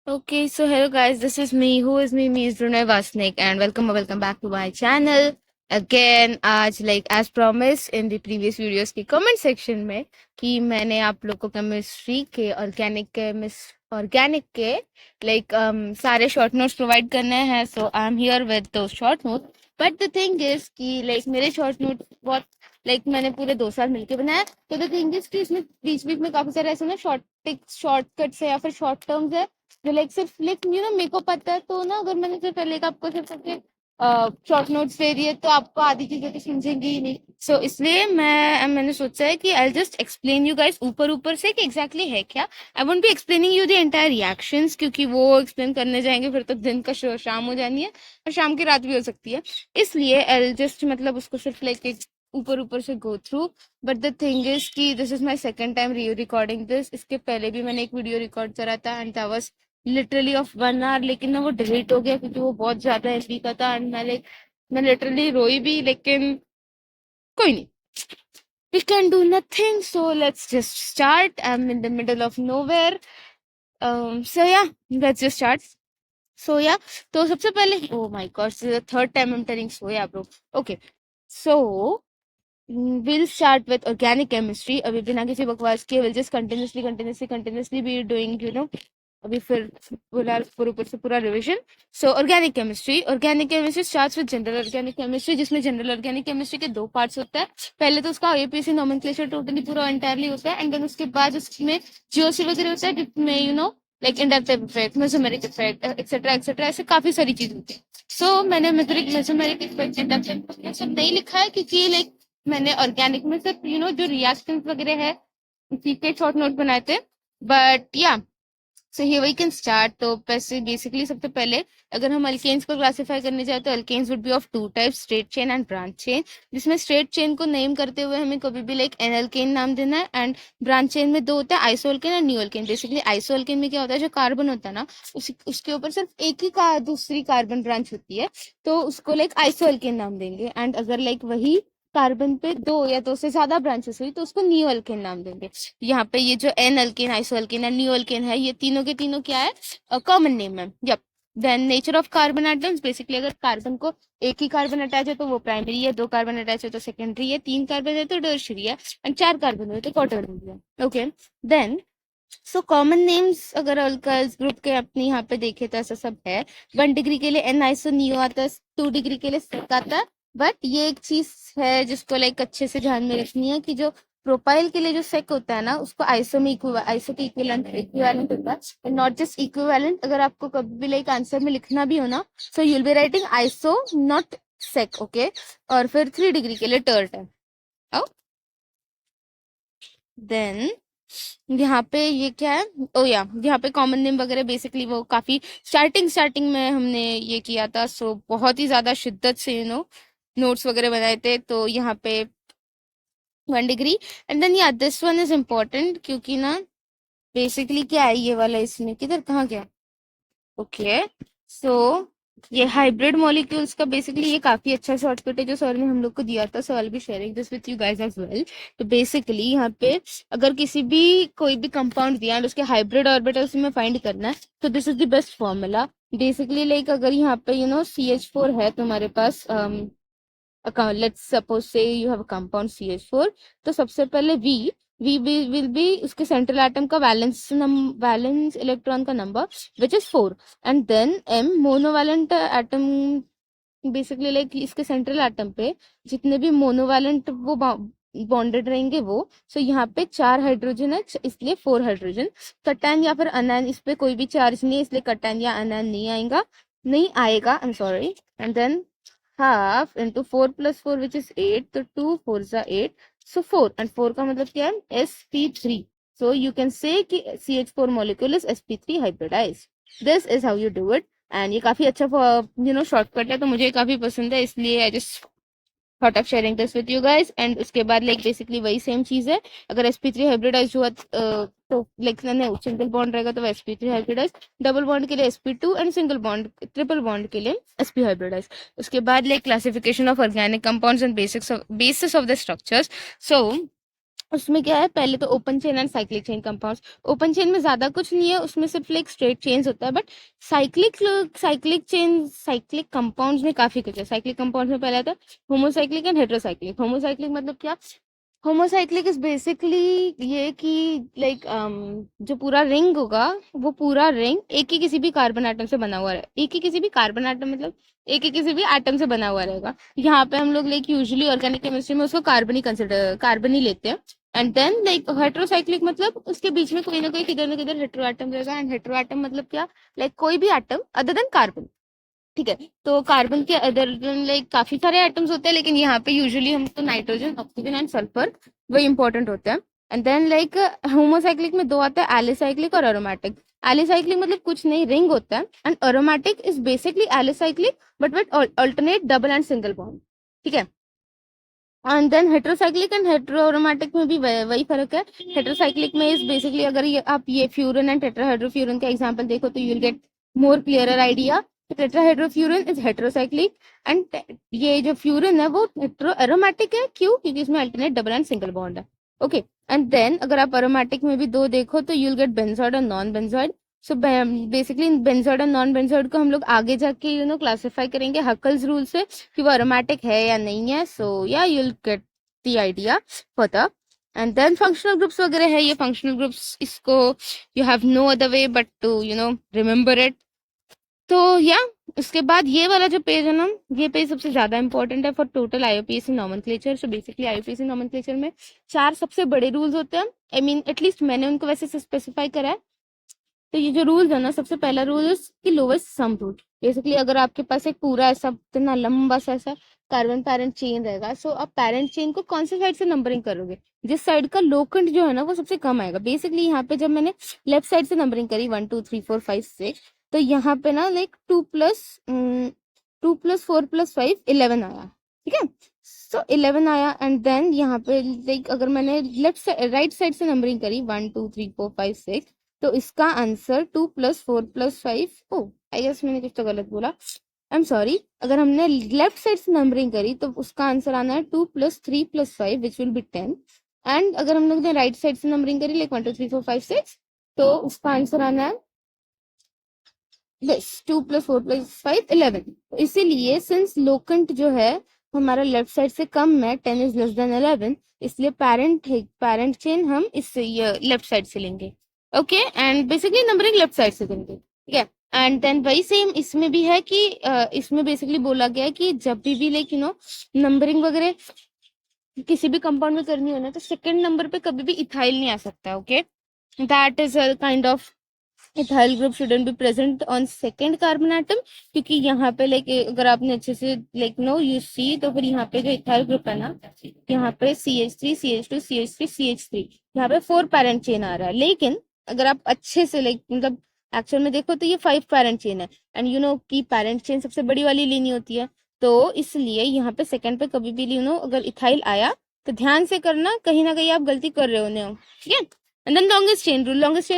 Okay, so hello guys, this is me. Who is me? Me is Brunei Vasnik, and welcome back to my channel. Again, आज like as promised in the previous videos की comment section में कि मैंने आप लोग को chemistry के organic के सारे शॉर्ट नोट्स प्रोवाइड करने हैं. सो आई एम हियर विद दो short note. But the thing is कि मेरे शॉर्ट नोट बहुत मैंने पूरे 2 साल मिलके बनाया. तो द थिंग इज कि इसमें बीच बीच में काफी सारे ऐसे ना शॉर्टकट्स है या फिर शॉर्ट टर्म्स है जो सिर्फ मेरे को पता है. तो ना अगर मैंने सिर्फ पहले आपको सिर्फ अपने शॉर्ट नोट्स दे दिए तो आपको आधी चीजें तो समझेंगी ही नहीं. सो इसलिए मैंने सोचा है कि I just explain you guys ऊपर ऊपर से कि एग्जैक्टली है क्या. I won't be explaining you the entire reactions, क्योंकि वो एक्सप्लेन करने जाएंगे फिर तो दिन का शाम हो जानी है और शाम की रात भी हो सकती है. इसलिए आई जस्ट उसको सिर्फ ऊपर ऊपर से go through. But the thing is कि this is my second time recording this. इसके पहले भी मैंने एक वीडियो रिकॉर्ड करा था and that was literally of 1 hour, लेकिन ना वो डिलीट हो गया क्योंकि वो बहुत ज्यादा एमबी का था. एंड मैं लिटरली रोई भी, लेकिन कोई नहीं, we can do nothing. So let's just start. I'm in the middle of nowhere. So yeah, let's just start. So yeah, तो सबसे पहले, oh my god, this is the third time I'm telling so yeah bro. Okay, so we'll start with organic chemistry. अभी बिना किसी बकवास के we'll just continuously be doing अभी फिर पूरा से पूरा revision. So organic chemistry starts with general organic chemistry, जिसमें जनरल ऑर्गेनिक केमिस्ट्री के 2 पार्ट्स होते हैं. पहले तो उसका एपीसी नोमेनक्लेचर टोटली पूरा एंटायरली होता है, एंड देन उसके बाद उसमें जीओसी वगैरह होता है जिसमें inductive effect, mesomeric effect etcetera ऐसे काफी सारी चीज होती है. सो मैंने मेसोमेरिक इफेक्ट, इंडक्टिव इफेक्ट सब नहीं लिखा है क्योंकि मैंने ऑर्गेनिक में सिर्फ जो रिएक्शंस वगैरह है उसी के शॉर्ट नोट बनाए थे. But yeah so here we can start. तो बेसिकली सबसे पहले अगर हम अल्केन्स को क्लासिफाई करने जाए तो alkanes would be of 2 types, straight chain and branch chain. जिसमें स्ट्रेट चेन को नेम करते हुए हमें कभी भी एन अल्केन नाम देना है, एंड ब्रांच चेन में 2 होता है, आइसो अल्केन और new alkane. Basically iso alkane में क्या होता है, जो कार्बन होता है ना उसके ऊपर सिर्फ एक ही दूसरी कार्बन ब्रांच होती है, तो उसको आइसो अल्केन नाम देंगे. एंड अगर वही कार्बन पे 2 या 2 से ज्यादा ब्रांचेस हुई तो उसको न्यू अल्केन नाम देंगे. यहाँ पे ये जो n alkane, iso alkane and neo alkane है, ये तीनों के तीनों क्या है, कॉमन नेम है. Yup. Then nature of carbon atoms. Basically अगर कार्बन को एक ही कार्बन अटैच है तो वो प्राइमरी है, 2 कार्बन अटैच है तो सेकेंडरी है, 3 कार्बन है तो टर्शियरी है, एंड 4 कार्बन है तो क्वाटरनरी है. Okay. Then so common names अगर अल्काइल्स ग्रुप के अपने यहाँ पे देखे तो ऐसा सब है. 1 डिग्री के लिए एन आइसो नियो आता है, 2 डिग्री के लिए सेक आता है. बट ये एक चीज है जिसको अच्छे से ध्यान में रखनी है कि जो प्रोपाइल के लिए जो सेक होता है ना, उसको आइसो में आइसो के इक्विवेलेंट होता है, नॉट जस्ट इक्विवेलेंट. अगर आपको कभी भी आंसर में लिखना भी हो ना, so you will be writing iso not sec. Okay. और फिर 3 डिग्री के लिए टर्ट है. देन यहाँ पे ये क्या है, ओ या यहाँ पे कॉमन नेम वगैरह बेसिकली वो काफी स्टार्टिंग में हमने ये किया था. सो बहुत ही ज्यादा शिद्दत से नोट्स वगैरह बनाए थे. तो यहाँ पे 1 डिग्री. एंड देन या दिस वन इज इम्पोर्टेंट क्योंकि ना बेसिकली क्या है ये वाला, इसमें किधर कहाँ गया. ओके. सो ये हाइब्रिड मॉलिक्यूल्स का बेसिकली ये काफी अच्छा शॉर्टकट है जो सर ने हम लोग को दिया था. So I will be sharing this with you guys as well. तो बेसिकली यहाँ पे अगर कोई भी कंपाउंड दिया है उसके हाइब्रिड ऑर्बिटल में फाइंड करना है तो this is the best formula. Basically अगर यहाँ पे CH4 है तुम्हारे पास, let's suppose say you have compound CH4, तो सबसे पहले V विल बी उसके सेंट्रल एटम का वैलेंस इलेक्ट्रॉन का number which is 4. And then M monovalent atom. Basically इसके सेंट्रल एटम पे जितने भी मोनोवैलेंट वो बॉन्डेड रहेंगे वो. सो यहाँ पे 4 हाइड्रोजन है इसलिए 4 हाइड्रोजन. कटैन या फिर अनैन, इस पे कोई भी चार्ज नहीं है इसलिए कटैन या अनैन नहीं आएगा. I am sorry. And then half into 4 plus 4 which is 8, तो 2 4s are 8, so 4, and 4 का मतलब क्या है, sp3. so you can say कि CH4 molecule is sp3 hybridized. this is how you do it. and ये काफी अच्छा shortcut है तो मुझे काफी पसंद है, इसलिए I just thought of sharing this with you guys. And उसके बाद बेसिकली वही सेम चीज है. अगर sp3 हाइब्रिडाइज हुआ तो सिंगल बॉन्ड रहेगा तो sp3 हाइब्रिडाइज, डबल बॉन्ड के लिए sp2, and single bond triple bond के लिए sp हाइब्रिडाइज. उसके बाद classification of organic compounds and basis of the structures. So उसमें क्या है, पहले तो open chain and cyclic chain compounds. Open chain में ज्यादा कुछ नहीं है, उसमें सिर्फ लाइक स्ट्रेट चेन्स होता है, but cyclic cyclic chain cyclic compounds में काफी कुछ है। साइक्लिक कंपाउंड्स में पहले आता है होमोसाइक्लिक एंड हेटेरोसाइक्लिक। होमोसाइक्लिक मतलब क्या, होमोसाइक्लिक इज बेसिकली ये कि लाइक जो पूरा रिंग होगा, वो पूरा रिंग एक ही किसी भी कार्बन एटम से बना हुआ है। एक ही किसी भी कार्बन एटम मतलब एक ही किसी भी एटम से बना हुआ रहेगा। यहाँ पे हम लोग लाइक यूजुअली ऑर्गेनिक केमिस्ट्री में उसको कार्बन ही कंसिडर कार्बन ही लेते हैं। एंड देन लाइक हेट्रोसाइक्लिक मतलब उसके बीच में कोई ना कोई किधर ना किधर हेट्रो एटम रहेगा। एंड हेट्रो एटम मतलब क्या, लाइक कोई भी एटम अदर देन कार्बन। ठीक है, तो कार्बन के अदर लाइक काफी सारे एटम्स होते हैं, लेकिन यहाँ पे यूजुअली हम तो नाइट्रोजन, ऑक्सीजन एंड सल्फर वही इंपॉर्टेंट होते हैं। एंड देन लाइक होमोसाइक्लिक में दो आता है, एलिसाइक्लिक और एरोमेटिक। एलिसाइक्लिक मतलब कुछ नहीं, रिंग होता है। And aromatic is basically alicyclic but with alternate double and single bond. ठीक है, एंड देन हेट्रोसाइक्लिक एंड हेट्रोरोमेटिक में भी वही फर्क है। हेट्रोसाइक्लिक में इज बेसिकली अगर ये आप ये फ्यूरन एंड टेट्राहेड्रोफ्यूरन का एग्जांपल देखो तो you will get more clearer idea. Tetrahydrofuran is heterocyclic and ये जो फ्यूरन है वो हेट्रो एरोमेटिक है। क्यों? क्योंकि इसमें alternate double and single bond है। ओके, एंड देन अगर आप एरोमेटिक में भी दो देखो तो यू विल गेट बेंजोइड और non benzenoid. So basically benzenoid और नॉन बेंजोइड को हम लोग आगे जाके क्लासिफाई करेंगे हकल्स रूल से कि वो अरोमेटिक है या नहीं है। So yeah you will get the idea for the. And then functional groups वगैरह है। ये फंक्शनल ग्रुप्स, इसको you have no other way but to remember it. तो या उसके बाद ये वाला जो पेज है ना, ये पेज सबसे ज्यादा इंपॉर्टेंट है for total IUPAC nomenclature. So basically IUPAC nomenclature में चार सबसे बड़े रूल्स होते हैं। आई मीन एटलीस्ट मैंने उनको वैसे स्पेसिफाई करा है। तो ये जो रूल्स है ना, सबसे पहला रूल है कि लोवेस्ट सम रूट। बेसिकली अगर आपके पास एक पूरा ऐसा इतना लंबा सा ऐसा कार्बन पैरेंट चेन रहेगा, सो आप पैरेंट चेन को कौन से साइड से नंबरिंग करोगे, जिस साइड का लोकेंट जो है ना वो सबसे कम आएगा। बेसिकली यहाँ पे जब मैंने लेफ्ट साइड से नंबरिंग करी 1 2 3 4 5 6, तो यहाँ पे ना लाइक 2 + 4 + 5 11 आया। ठीक है, सो 11 आया। एंड देन यहाँ पे लाइक अगर मैंने राइट साइड से नंबरिंग करी 1 2 3 4 5 6, तो इसका आंसर 2 + 4 + 5। ओ आई गेस मैंने कुछ तो गलत बोला, आई एम सॉरी। अगर हमने लेफ्ट साइड से नंबरिंग करी तो उसका आंसर आना है 2 + 3 + 5 विच विल बी 10। एंड अगर हम लोग ने राइट साइड से नंबरिंग करी लाइक 1 2 3 4 5 6, तो उसका आंसर आना है दिस 2 + 4 + 5 11। तो इसीलिए सिंस लोकेंट जो है हमारा लेफ्ट साइड से कम है, 10 इज लेस देन 11, इसलिए पैरेंट चेन हम इससे लेफ्ट साइड से लेंगे। Okay, and basically numbering left side से करेंगे। ठीक है, एंड देन वही सेम इसमें भी है कि इसमें बेसिकली बोला गया है कि जब भी लाइक नंबरिंग वगैरह किसी भी कंपाउंड में करनी हो ना, तो सेकंड नंबर पे कभी भी इथाइल नहीं आ सकता। Okay, that is a kind of ethyl group shouldn't be present on second carbon atom. क्योंकि यहाँ पे लाइक अगर आपने अच्छे से लाइक यू सी, तो फिर यहाँ पे जो इथाइल ग्रुप है ना, यहाँ पे CH3 CH2 CH3 CH3, यहाँ पे 4 पैरेंट चेन आ रहा है। लेकिन अगर आप अच्छे से लाइक मतलब एक्चुअल में देखो तो ये 5 पैरेंट चेन है। एंड कि पैरेंट चेन सबसे बड़ी वाली लेनी होती है, तो इसलिए यहाँ पे सेकंड पे कभी भी अगर इथाइल आया तो ध्यान से करना, कहीं ना कहीं आप गलती कर रहे होने हो। ठीक है, and then longest chain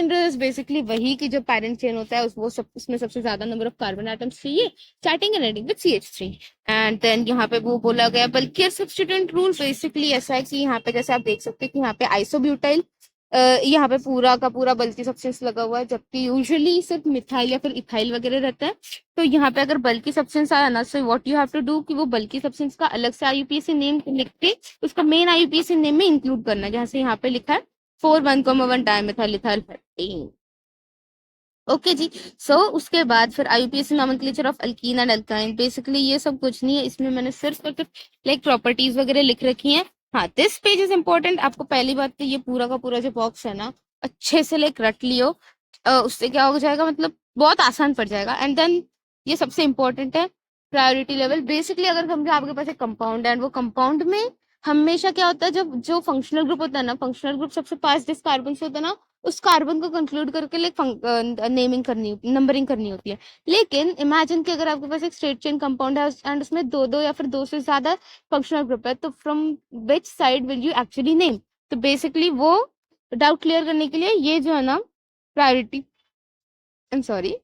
rule is basically वही कि जो पैरेंट चेन होता है वो सब उसमें सबसे ज्यादा नंबर ऑफ कार्बन एटम्स चाहिए, starting and ending with CH3। And then यहाँ पे वो बोला गया बल्कि सब्स्टिट्यूएंट रूल बेसिकली ऐसा है कि यहाँ पे जैसे आप देख सकते हैं कि यहाँ पे आइसोब्यूटाइल, यहाँ पे पूरा का पूरा बल्कि सब्सटेंस लगा हुआ है, जबकि यूजुअली सिर्फ मिथाइल या फिर इथाइल वगैरह रहता है। तो यहाँ पे अगर बल्कि सब्सटेंस आया ना, so what you have to do कि वो बल्कि सब्सटेंस का अलग से आईयूपीएसी नेम लिख के उसका मेन आईयूपीएसी नेम में इंक्लूड करना है, जैसे यहाँ पे लिखा है 4 1 डायमिथाइल इथाइल 13। ओके जी। सो उसके बाद फिर IUPAC nomenclature of alkyne and alkyne. Basically ये सब कुछ नहीं है, इसमें मैंने सिर्फ और सिर्फ लाइक प्रॉपर्टीज वगैरह लिख रखी हैं। हाँ, दिस पेज इज इंपॉर्टेंट। आपको पहली बात तो ये पूरा का पूरा जो बॉक्स है ना, अच्छे से लाइक रट लियो। उससे क्या हो जाएगा, मतलब बहुत आसान पड़ जाएगा। एंड देन ये सबसे इंपॉर्टेंट है, प्रायोरिटी लेवल। बेसिकली अगर समझो आपके पास एक कंपाउंड है एंड वो कंपाउंड में हमेशा क्या होता है, जब जो फंक्शनल ग्रुप होता है ना, फंक्शनल ग्रुप सबसे पास जिस कार्बन से होता है ना, उस कार्बन को कंक्लूड करके लाइक नेमिंग करनी होती, नंबरिंग करनी होती है। लेकिन इमेजिन कि अगर आपके पास एक स्ट्रेट चेन कंपाउंड है एंड उसमें दो दो या फिर दो से ज्यादा फंक्शनल ग्रुप है, तो from which side will you actually name. तो बेसिकली वो डाउट क्लियर करने के लिए ये जो है ना priority, I am sorry,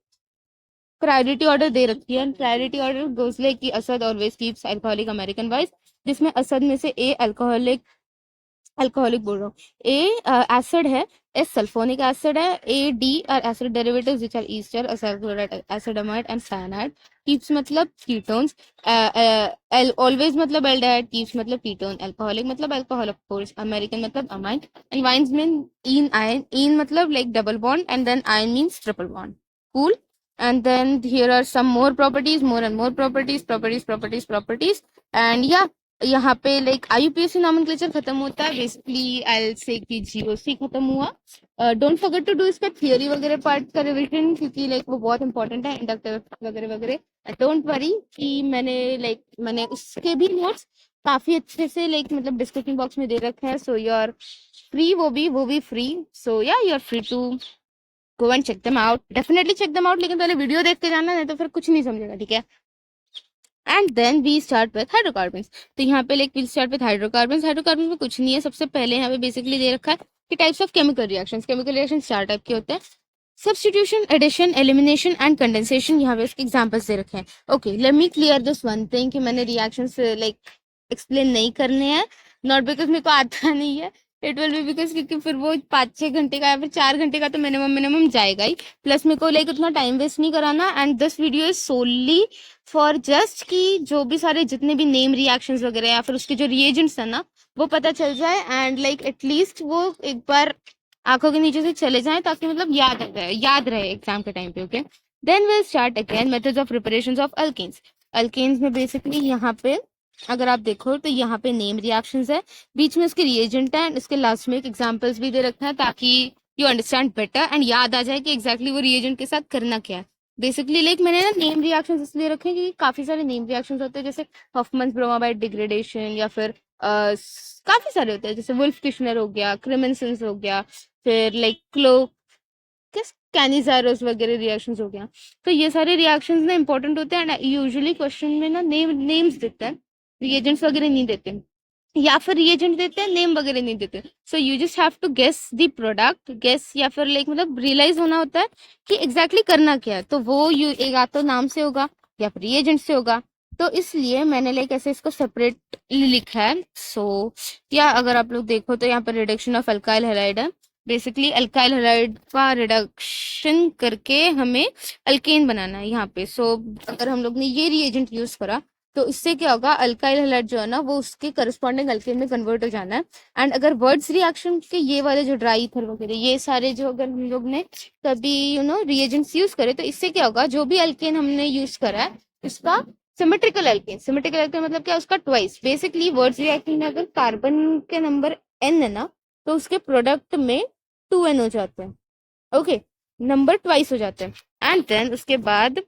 priority order दे रखी है। प्रायोरिटी ऑर्डर गोज लाइक कि असद always keeps alcoholic American wise, जिसमें असद में से ए अल्कोहलिक अल्कोहलिक बोल रहा हूँ। ए एसिड है, एस सल्फोनिक एसिड है, A D R acid derivatives which are ester, असार्कोलाइट, एसिडामाइड एंड साइनाइड। कीप्स मतलब कीटोन्स, एल ऑलवेज मतलब एल्डिहाइड, कीप्स मतलब कीटोन, अल्कोहलिक मतलब अल्कोहल ऑफ कोर्स, अमेरिकन मतलब amine, and wines mean in ion, in मतलब like double bond and then ion means triple bond. Cool. And then here are some more properties, more and more properties, and yeah, यहाँ पे like आईयूपीएससी nomenclature खत्म होता है, basically I से कि GOC खत्म हुआ। डोंट फॉरगेट टू डू इसका थियरी वगैरह पार्ट का रिवीजन, क्योंकि लाइक वो बहुत इंपॉर्टेंट है, इंडक्टिव वगैरह वगैरह। डोंट वरी कि मैंने उसके भी नोट्स काफी अच्छे से लाइक मतलब डिस्क्रिप्शन बॉक्स में दे रखे हैं, सो यू आर फ्री, वो भी free, so yeah you are free to go and check them out, definitely check them out, लेकिन पहले वीडियो देख के जाना, नहीं तो फिर कुछ नहीं समझेगा, ठीक है। And then we start with hydrocarbon. तो यहाँ पे like we start with hydrocarbon. Hydrocarbon में कुछ नहीं है, सबसे पहले यहाँ पे बेसिकली दे रखा है कि types of chemical reactions. Chemical reaction चार टाइप के होते हैं, substitution, addition, elimination and condensation. यहाँ पे इसके एग्जांपल्स दे रखे हैं। Okay, let me clear this one thing कि मैंने रिएक्शंस लाइक एक्सप्लेन नहीं करने हैं, नॉट बिकॉज मेरे को आता नहीं है, इट विल बी बिकॉज क्योंकि फिर वो 5-6 घंटे का या फिर 4 घंटे का तो मिनिमम जाएगा ही, प्लस मेरे को लाइक उतना टाइम वेस्ट नहीं कराना। And this video is solely for just कि जो भी सारे जितने भी नेम रिएक्शंस वगैरह या फिर उसके जो रिएजेंट्स है ना वो पता चल जाए, एंड लाइक एटलीस्ट वो एक बार आंखों के नीचे से चले जाए, ताकि मतलब याद रहे एग्जाम के टाइम पे। Okay, then will start again methods of preparations of alkanes. Alkanes में बेसिकली यहाँ पे अगर आप देखो तो यहाँ पे नेम रिएक्शंस है, बीच में उसके रिएजेंट है, एंड इसके लास्ट में एक एग्जांपल्स भी दे रखा है, ताकि यू अंडरस्टैंड बेटर एंड याद आ जाए कि एग्जैक्टली वो रिएजेंट के साथ करना क्या है। बेसिकली लाइक मैंने ना नेम रिएक्शंस इसलिए रखे हैं क्योंकि काफी सारे नेम रिएक्शंस होते हैं, जैसे हॉफमन्स ब्रोमाबाइड डिग्रेडेशन, या फिर काफी सारे होते हैं, जैसे वुल्फ किश्नर हो गया, क्रिमेंसेंस हो गया, फिर लाइक किस कैनिजारोस वगैरह रिएक्शंस हो गया। तो ये सारे रिएक्शंस ना इंपॉर्टेंट होते हैं, एंड यूजुअली क्वेश्चन में ना नेम्स देते हैं, रिएजेंट्स वगैरह नहीं देते, या फिर रिएजेंट देते हैं नेम वगैरह नहीं देते। So you just have to guess the product, guess या फिर लाइक मतलब रियलाइज होना होता है कि एग्जैक्टली करना क्या है। तो वो या तो नाम से होगा या फिर रिएजेंट से होगा, तो इसलिए मैंने लाइक ऐसे इसको सेपरेटली लिखा है। सो या अगर आप लोग देखो तो यहाँ पर रिडक्शन ऑफ अल्काइल हैलाइड है, बेसिकली अल्काइल हैलाइड का रिडक्शन करके हमें अल्केन बनाना है यहाँ पे। सो अगर हम लोग ने ये रिएजेंट यूज करा तो इससे क्या होगा, अल्काइल हैलाइड जो है ना वो उसके करस्पॉन्डिंग अल्केन में कन्वर्ट हो जाना है। एंड अगर वर्ड्स रिएक्शन के ये वाले जो ड्राई ईथर वगैरह ये सारे जो अगर हम लोग ने कभी रिएजेंट्स यूज करे, तो इससे क्या होगा, जो भी अल्केन हमने यूज करा है उसका सिमेट्रिकल अल्केन मतलब क्या, उसका ट्वाइस। बेसिकली वर्ड्स रिएक्शन में अगर कार्बन के नंबर n है ना, तो उसके प्रोडक्ट में 2n हो जाते हैं। ओके, नंबर ट्वाइस हो जाते हैं। एंड देन उसके बाद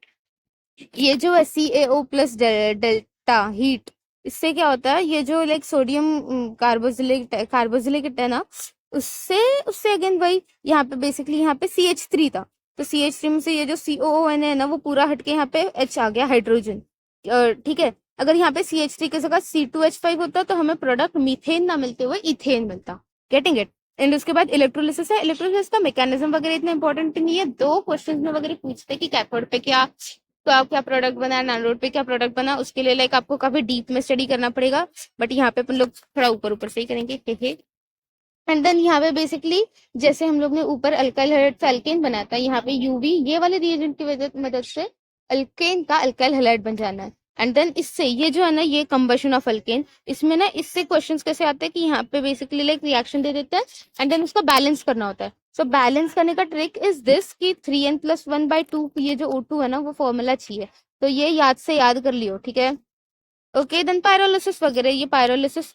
ये जो है CaO प्लस डेल्टा हीट, इससे क्या होता है, ये जो लाइक सोडियम कार्बोजिलिक है ना, उससे उससे अगेन वही यहाँ पे बेसिकली यहाँ पे CH3 था, तो CH3 में से ये जो COON है ना वो पूरा हटके यहाँ पे H आ गया, हाइड्रोजन। ठीक है, अगर यहाँ पे CH3 की जगह C2H5 होता तो हमें प्रोडक्ट मीथेन ना मिलते हुए इथेन मिलता। Getting it? एंड उसके बाद इलेक्ट्रोलिसिस है। इलेक्ट्रोलिसिस का मैकेनिज्म वगैरह इतना इंपॉर्टेंट नहीं है, दो क्वेश्चन में वगैरह पूछते हैं कि कैथोड पे क्या, तो आप क्या प्रोडक्ट बना, एनोड पे क्या प्रोडक्ट बना, उसके लिए लाइक आपको काफी डीप में स्टडी करना पड़ेगा, बट यहाँ पे अपन लोग थोड़ा ऊपर ऊपर से ही करेंगे। एंड देन यहाँ पे बेसिकली जैसे हम लोग ने ऊपर अल्काइल हैलाइड से अल्केन बनाया था, यहाँ पे यूवी ये वाले रिएजेंट की मदद से अल्केन का अल्काइल हैलाइड बन जाना है। एंड देन इससे ये जो है ना ये कंबशन ऑफ अल्केन, इसमें ना इससे क्वेश्चंस कैसे आते हैं कि यहाँ पे बेसिकली लाइक रिएक्शन दे देते हैं एंड देन उसको बैलेंस करना होता है। सो बैलेंस करने का ट्रिक इज दिस कि 3n+1/2 ये जो O2 है ना वो फॉर्मूला चाहिए, तो ये याद कर लियो, ठीक है। ओके, देन पायरोलिसिस वगैरह, ये पायरोलिसिस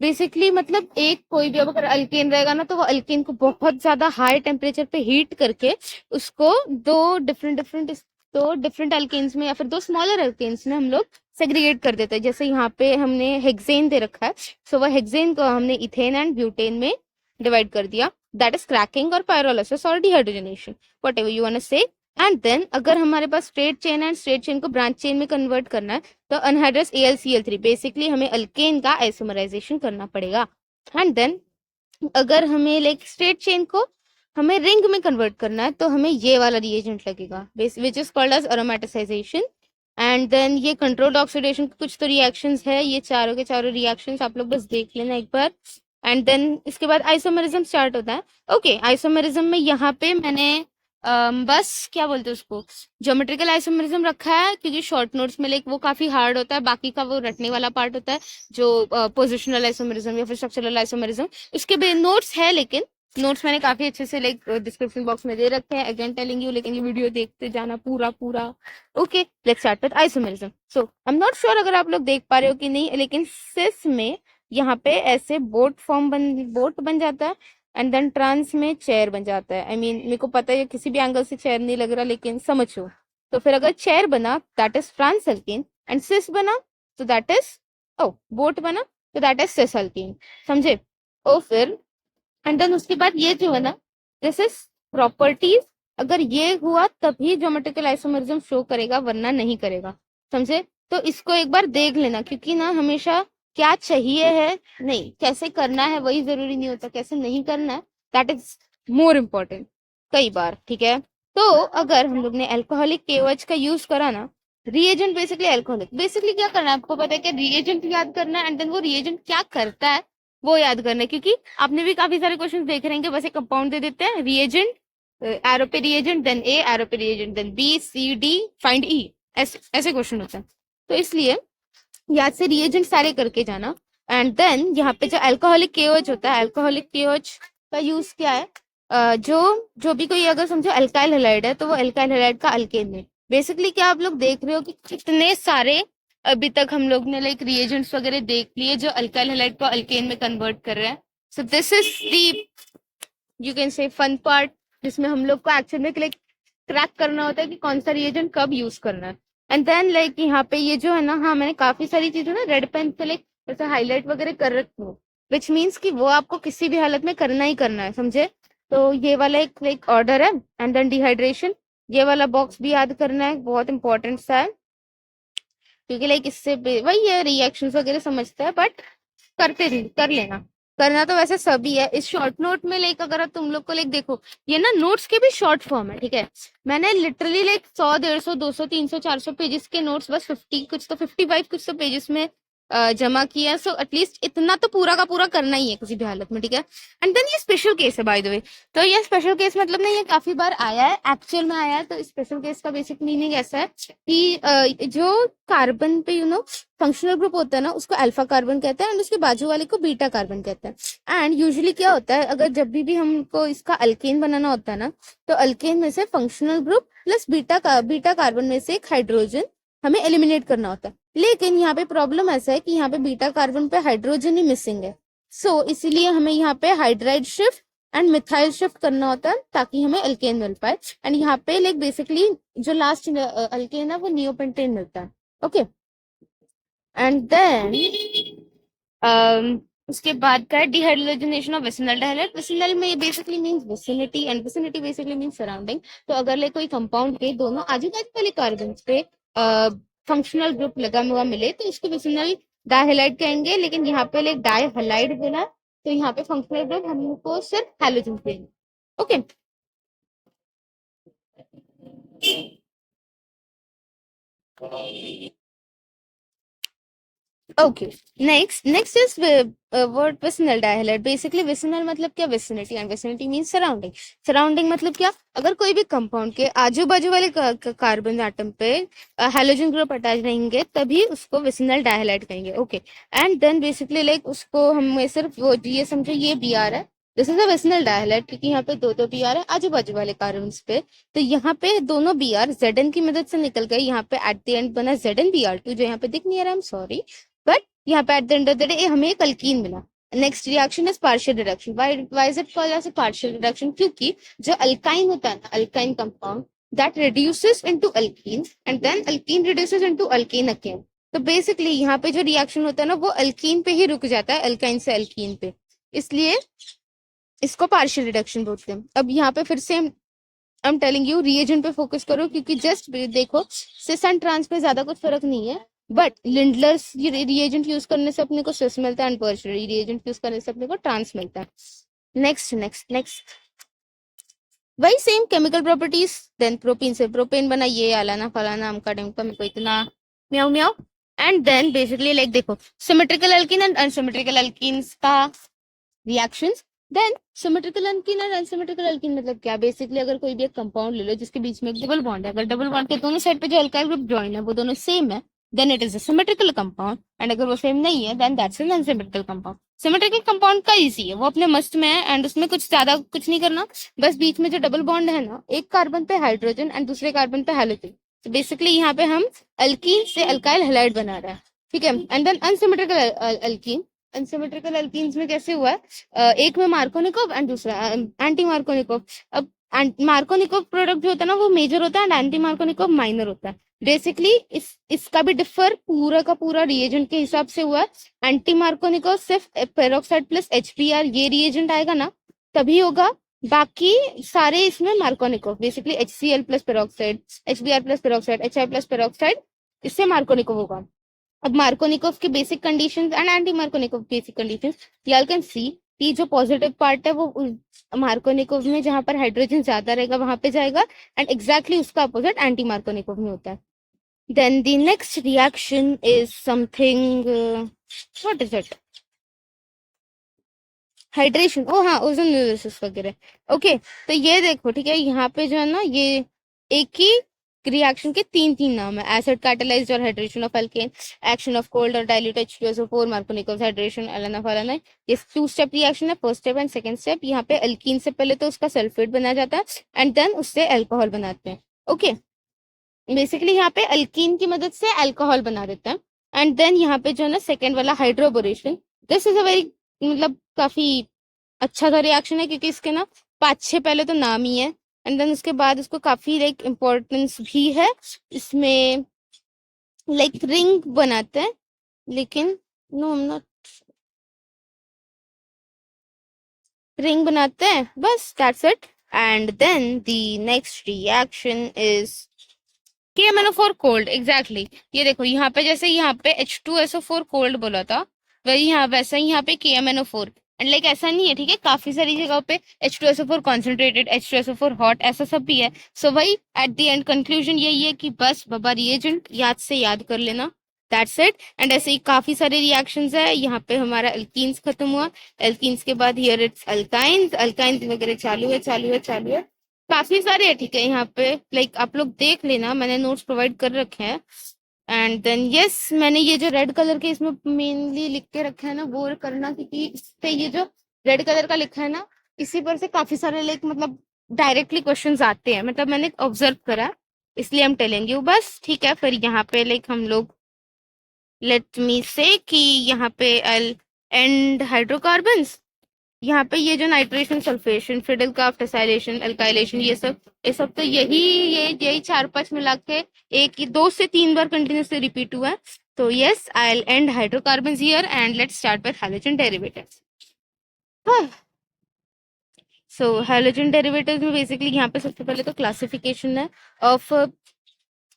बेसिकली मतलब एक कोई भी अगर अल्केन रहेगा ना तो वो अल्केन को बहुत ज्यादा हाई टेम्परेचर पे हीट करके उसको दो डिफरेंट अल्केन्स में या फिर दो स्मॉलर अल्केन्स में हम लोग सेग्रीगेट कर देते हैं। जैसे यहाँ पे हमने हेक्सेन दे रखा है, सो वह हेक्सेन को हमने इथेन एंड ब्यूटेन में डिवाइड कर दिया, दैट इज क्रैकिंग और पायरोलिसिस और dehydrogenation, whatever you want to say. And then अगर हमारे पास स्ट्रेट चेन है, स्ट्रेट चेन को ब्रांच चेन में कन्वर्ट करना है, तो अनहाइड्रस AlCl3 बेसिकली हमें अल्केन का आइसोमराइजेशन करना पड़ेगा। एंड देन अगर हमें लाइक स्ट्रेट चेन को हमें रिंग में कन्वर्ट करना है, तो हमें ये वाला रिएजेंट लगेगा which is called as aromatisation. And then ये कंट्रोल्ड ऑक्सीडेशन के कुछ तो रिएक्शंस है, ये चारों के चारों रिएक्शंस आप लोग बस देख लेना एक बार। एंड देन इसके बाद आइसोमेरिज्म स्टार्ट होता है। ओके, आइसोमेरिज्म में यहाँ पे मैंने बस क्या बोलते हैं उसको, ज्योमेट्रिकल आइसोमेरिज्म रखा है, क्योंकि शॉर्ट नोट्स में लाइक वो काफी हार्ड होता है, बाकी का वो रटने वाला पार्ट होता है जो पोजिशनल आइसोमेरिज्म या फिर स्ट्रक्चरल आइसोमेरिज्म, उसके भी नोट्स है, लेकिन नोट्स मैंने काफी अच्छे से लाइक डिस्क्रिप्शन बॉक्स में दे रखे हैं, अगेन टेलिंग यू, लेकिन ये वीडियो देखते जाना पूरा पूरा। Okay, let's start with isomerism. So I am not sure अगर आप लोग देख पा रहे हो कि नहीं, लेकिन सिस में यहाँ पे ऐसे बोट बन जाता है, एंड देन ट्रांस में चेयर बन जाता है। आई मीन मेरे को पता है किसी भी एंगल से चेयर नहीं लग रहा, लेकिन समझो। तो फिर अगर चेयर बना that is trans alkene, and cis बना तो दैट इज, ओ बोट बना तो दैट इज सिस अल्कीन, समझे। और फिर एंड देन उसके बाद ये जो है ना, दिस इज प्रॉपर्टीज, अगर ये हुआ तभी ज्योमेट्रिकल आइसोमेरिज्म शो करेगा, वरना नहीं करेगा, समझे। तो इसको एक बार देख लेना, क्योंकि ना हमेशा क्या चाहिए है नहीं, कैसे करना है वही जरूरी नहीं होता, कैसे नहीं करना है दैट इज मोर इम्पोर्टेंट कई बार, ठीक है। तो अगर हम लोग ने अल्कोहलिक केओएच का यूज करा ना, रिएजेंट बेसिकली अल्कोहलिक, बेसिकली क्या करना है आपको पता है कि रिएजेंट याद करना है, एंड देन वो रिएजेंट क्या करता है वो याद करना है, क्योंकि आपने भी काफी सारे क्वेश्चन देख रहे हैं, बस एक कंपाउंड दे देते हैं रिएजेंट, एरो पे रिएजेंट, देन ए, एरो पे reagent, then B C D, find E, ऐसे ऐसे क्वेश्चन होते हैं। तो इसलिए याद से रिएजेंट सारे करके जाना। एंड देन यहाँ पे जो अल्कोहलिक केओएच होता है, अल्कोहलिक केओएच का यूज क्या है, जो जो भी कोई अगर समझो अल्काइल हैलाइड है, तो वो अल्काइल हैलाइड का अल्केन है। बेसिकली क्या आप लोग देख रहे हो कि कितने सारे अभी तक हम लोग ने लाइक रिएजेंट्स वगैरह देख लिए जो अल्काइल हैलाइड को अल्केन में कन्वर्ट कर रहे हैं। So this is the, you can say fun part, जिसमें हम लोग को एक्चुअल में लाइक क्रैक करना होता है कि कौन सा रिएजेंट कब यूज करना है। एंड देन लाइक यहाँ पे ये जो है ना, हाँ मैंने काफी सारी चीजें ना रेड पेन से लाइक ऐसे हाईलाइट वगैरह कर रखी हूँ, विच मीन्स कि वो आपको किसी भी हालत में करना ही करना है, समझे। तो ये वाला एक लाइक ऑर्डर है। एंड देन डिहाइड्रेशन, ये वाला बॉक्स भी याद करना है, बहुत इंपॉर्टेंट सा है, क्योंकि लाइक इससे वही है, रिएक्शंस वगैरह समझता है, बट करते रही कर लेना, करना तो वैसे सभी है। इस शॉर्ट नोट में लाइक अगर तुम लोग को लाइक देखो, ये ना नोट्स के भी शॉर्ट फॉर्म है, ठीक है। मैंने लिटरली लाइक 100 150 200 300 400 पेजेस के नोट्स बस 50 कुछ तो 55 कुछ तो पेजेस में जमा किया। सो एटलीस्ट इतना तो पूरा का पूरा करना ही है किसी भी हालत में, ठीक है। एंड देन ये स्पेशल केस है बाय द वे। तो ये स्पेशल केस मतलब ना, ये काफी बार आया है, एक्चुअल में आया है। तो स्पेशल केस का बेसिक मीनिंग ऐसा है कि जो कार्बन पे फंक्शनल ग्रुप होता है ना, उसको अल्फा कार्बन कहते हैं, एंड उसके बाजू वाले को बीटा कार्बन कहते हैं। एंड यूजुअली क्या होता है, अगर जब भी हमको इसका अल्केन बनाना होता है ना, तो अल्केन में से functional group plus beta carbon में से एक हाइड्रोजन हमें एलिमिनेट करना होता है। लेकिन यहाँ पे प्रॉब्लम ऐसा है कि यहाँ पे बीटा कार्बन पे हाइड्रोजन ही मिसिंग है। सो इसीलिए हमें यहाँ पे hydride shift and methyl shift करना होता है, ताकि हमें अल्केन मिल पाए। एंड यहाँ पे लाइक बेसिकली जो लास्ट अल्केन है वो नियोपेंटेन मिलता है। ओके, एंड देन उसके बाद का डिहाइड्रोजनेशन ऑफ विसिनल डाइहाइड। विसिनल में basically means vicinity, and vicinity basically means surrounding. तो अगर ले कोई कंपाउंड के दोनों आजू बाजू वाले कार्बन पे फंक्शनल ग्रुप लगा हुआ मिले, तो उसको विसिनल डाइहाइड कहेंगे। लेकिन यहाँ पे लाइक डाइहाइड बोला, तो यहाँ पे फंक्शनल ग्रुप हमको सिर्फ हैलोजन देंगे। Okay, okay, next is word vicinal डाइहाइड। बेसिकली विसिनल मतलब क्या, vicinity, and vicinity means surrounding. Surrounding मतलब क्या, अगर कोई भी कंपाउंड के आजू बाजू वाले कार्बन एटम पे हैलोजन ग्रुप अटैच रहेंगे, तभी उसको विसिनल डाइहाइड कहेंगे। Okay, and then basically like उसको हम सिर्फ वो ये समझो, ये बी आर है, दिस इज अ विसिनल डाइहाइड, क्योंकि यहाँ पे दो दो बी आर है आजू बाजू वाले कार्बन पे। तो यहाँ पे दोनों बी आर जेड एन की मदद से निकल गए, यहाँ पे एट द एंड बना Z N B R two, जो यहाँ पे दिख नहीं आ रहा, आई एम सॉरी, बट यहाँ पे at the end of the day हमें एक अल्कीन मिला। Next reaction is partial reduction. Why is it called as a partial reduction, क्योंकि जो अल्काइन होता है ना, alkyne compound that reduces into alkene, and then alkene reduces into alkene again. तो basically यहाँ पे जो रिएक्शन होता है ना, वो अल्कीन पे ही रुक जाता है, अल्काइन से अल्कीन पे, इसलिए इसको पार्शियल रिडक्शन बोलते हैं। अब यहाँ पे फिर से I am telling you, reagent पे फोकस करो, क्योंकि जस्ट देखो सिस एंड ट्रांस पे ज्यादा कुछ फर्क नहीं है, बट लिंडलर्स रिएजेंट यूज करने से अपने को सिस मिलता है, एंड टर्शियरी रिएजेंट यूज करने से अपने को ट्रांस मिलता है। नेक्स्ट नेक्स्ट नेक्स्ट, वही same chemical properties. Then propene से प्रोपेन बना, ये आलाना फलाना अमका डमका, मेरे को इतना म्याऊ म्याऊ। एंड देन बेसिकली लाइक देखो, symmetrical alkyne and unsymmetrical alkenes का रिएक्शंस। देन सिमेट्रिकल अल्कीन और अनसिमेट्रिकल अल्कीन मतलब क्या, बेसिकली अगर कोई भी एक कंपाउंड ले लो जिसके बीच में एक डबल बॉन्ड है, अगर डबल बॉन्ड के दोनों साइड पे जो अल्काइल ग्रुप ज्वाइन है वो दोनों सेम है, then it is a symmetrical compound. And अगर वो सेम नहीं है then that's an unsymmetrical compound. Symmetrical compound का इजी है, वो अपने मस्त में है एंड उसमें कुछ ज्यादा कुछ नहीं करना, बस बीच में जो डबल बॉन्ड है ना, एक कार्बन पे हाइड्रोजन एंड दूसरे कार्बन पे हैलोजन, तो बेसिकली यहाँ पे हम अल्कीन से अल्काइल हैलाइड बना रहे हैं, ठीक है। And then unsymmetrical alkene, unsymmetrical alkenes में कैसे हुआ है, एक में मार्कोनिकोव एंड दूसरा एंटी मार्कोनिकोव। अब मार्कोनिकोव प्रोडक्ट जो होता है ना वो मेजर होता है एंड एंटी मार्कोनिकोव माइनर होता है। बेसिकली इसका भी डिफर पूरा का पूरा रिएजेंट के हिसाब से हुआ है। एंटी मार्कोनिकोव सिर्फ पेरोक्साइड प्लस HBr ये रिएजेंट आएगा ना तभी होगा, बाकी सारे इसमें Markovnikov, basically HCl plus peroxide, HBr plus peroxide, HI plus peroxide, इससे मार्कोनिकोव होगा। अब मार्कोनिकोव के basic conditions and anti Markovnikov basic conditions, y'all can see कि जो पॉजिटिव पार्ट है वो मार्कोनिकोव में जहां पर हाइड्रोजन ज्यादा रहेगा वहां पे जाएगा, एंड एग्जैक्टली उसका अपोजिट एंटी मार्कोनिकोव में होता है। Then the next reaction is something, what is it, hydration, oh हाँ, ओजोन न्यूक्लियोसिस वगैरह। ओके, तो ये देखो ठीक है, यहाँ पे जो है ना ये एक ही रिएक्शन के तीन तीन नाम है, एसिड कैटालाइज्ड और hydration of alkene, action of cold और डाइल्यूट H2SO4, मार्कोनिकोव हाइड्रेशन, एलएनएफ एलएनआई। ये टू स्टेप रिएक्शन है, first step and second step. यहाँ पे अल्कीन से पहले तो उसका सल्फेट बनाया जाता है एंड देन उससे अल्कोहल बनाते हैं। ओके, बेसिकली यहाँ पे अल्कीन की मदद से अल्कोहल बना देते हैं एंड देन यहाँ पे जो है ना सेकेंड वाला hydroboration, this is a very मतलब काफी अच्छा सा रिएक्शन है क्योंकि इसके ना 5-6 पहले तो नाम ही है एंड देन उसके बाद इसको काफी लाइक इम्पोर्टेंस भी है। इसमें लाइक रिंग बनाते हैं, लेकिन नो नॉट रिंग बनाते हैं, बस that's it. And then the next reaction is KMnO4 cold, exactly. ये देखो यहाँ पे जैसे यहाँ पे H2SO4 कोल्ड बोला था, वही यहाँ वैसा ही यहाँ पे KMnO4। एंड लाइक ऐसा नहीं है, ठीक है, काफी सारी जगह पे H2SO4 कॉन्सेंट्रेटेड, H2SO4 हॉट, ऐसा सब भी है। सो वही एट द एंड कंक्लूजन यही है कि बस बाबा रिएजेंट याद से याद कर लेना, दैट्स इट। एंड ऐसे ही काफी सारे रिएक्शंस है। यहाँ पे हमारा अल्कीन्स खत्म हुआ, अल्कीन्स के बाद हियर इट्स अल्काइंस, अल्काइंस वगैरह चालू है चालू है चालू है, काफी सारे है, ठीक है। यहाँ पे लाइक आप लोग देख लेना, मैंने नोट्स प्रोवाइड कर रखे हैं। एंड देन यस, मैंने ये जो रेड कलर के इसमें मेनली लिख के रखा है ना वो करना, क्योंकि इस पे ये जो रेड कलर का लिखा है ना इसी पर से काफी सारे लाइक मतलब डायरेक्टली क्वेश्चंस आते हैं, मतलब मैंने ऑब्जर्व करा, इसलिए हम टेलेंगे यू बस, ठीक है। फिर यहाँ पे लाइक हम लोग लेट मी से कि यहाँ पे अल एंड हाइड्रोकार्बन्स, यहाँ पे ये जो नाइट्रेशन, सल्फेशन, फिडेलक्राफ्ट, एसाइलेशन, अल्काइलेशन, ये सब तो यही 4-5 मिला के एक 2 से 3 बार कंटिन्यूसली रिपीट हुआ है। तो yes, I will and hydrocarbons here and let's start with halogen derivatives. So halogen derivatives में बेसिकली यहाँ पे सबसे पहले तो क्लासिफिकेशन है ऑफ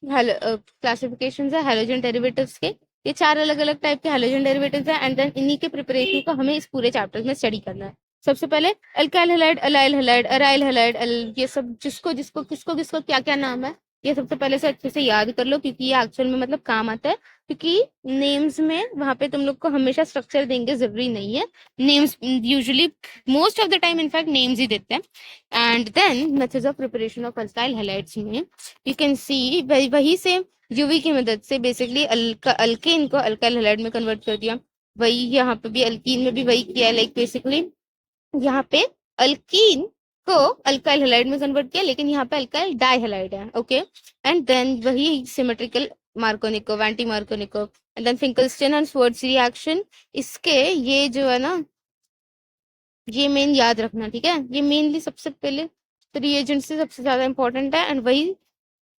क्लासिफिकेशन है हैलोजन डेरिवेटिव्स के। ये 4 अलग अलग टाइप के हैलोजन डेरिवेटिव्स हैं एंड देन इन्हीं के प्रिपरेशन को हमें इस पूरे चैप्टर में स्टडी करना है। सबसे पहले alkyl halide, allyl halide, aryl halide, ये सब जिसको जिसको किसको किसको क्या क्या नाम है ये सबसे पहले से अच्छे से याद कर लो, क्योंकि ये एक्चुअल में मतलब काम आता है। क्योंकि नेम्स में वहां पे तुम लोग को हमेशा स्ट्रक्चर देंगे जरूरी नहीं है, names usually most of the time in fact names ही देते हैं। And then methods of preparation of alkyl halides में यू कैन सी वही सेम यूवी की मदद से बेसिकली अल्केन को अल्काइल हैलाइड में कन्वर्ट कर दिया, वही यहाँ पे भी अल्कीन में भी वही किया है। लाइक बेसिकली यहाँ पे अल्कीन को अल्काइल हैलाइड में कन्वर्ट किया, लेकिन यहाँ पे अल्काइल डाइहैलाइड है, ओके। एंड देन वही symmetrical Markovnikov, anti Markovnikov, and then Finkelstein and Swarts reaction. इसके ये जो है ना ये मेन याद रखना, ठीक है, ये मेनली सबसे पहले रिएजेंट से सबसे ज्यादा इंपॉर्टेंट है एंड वही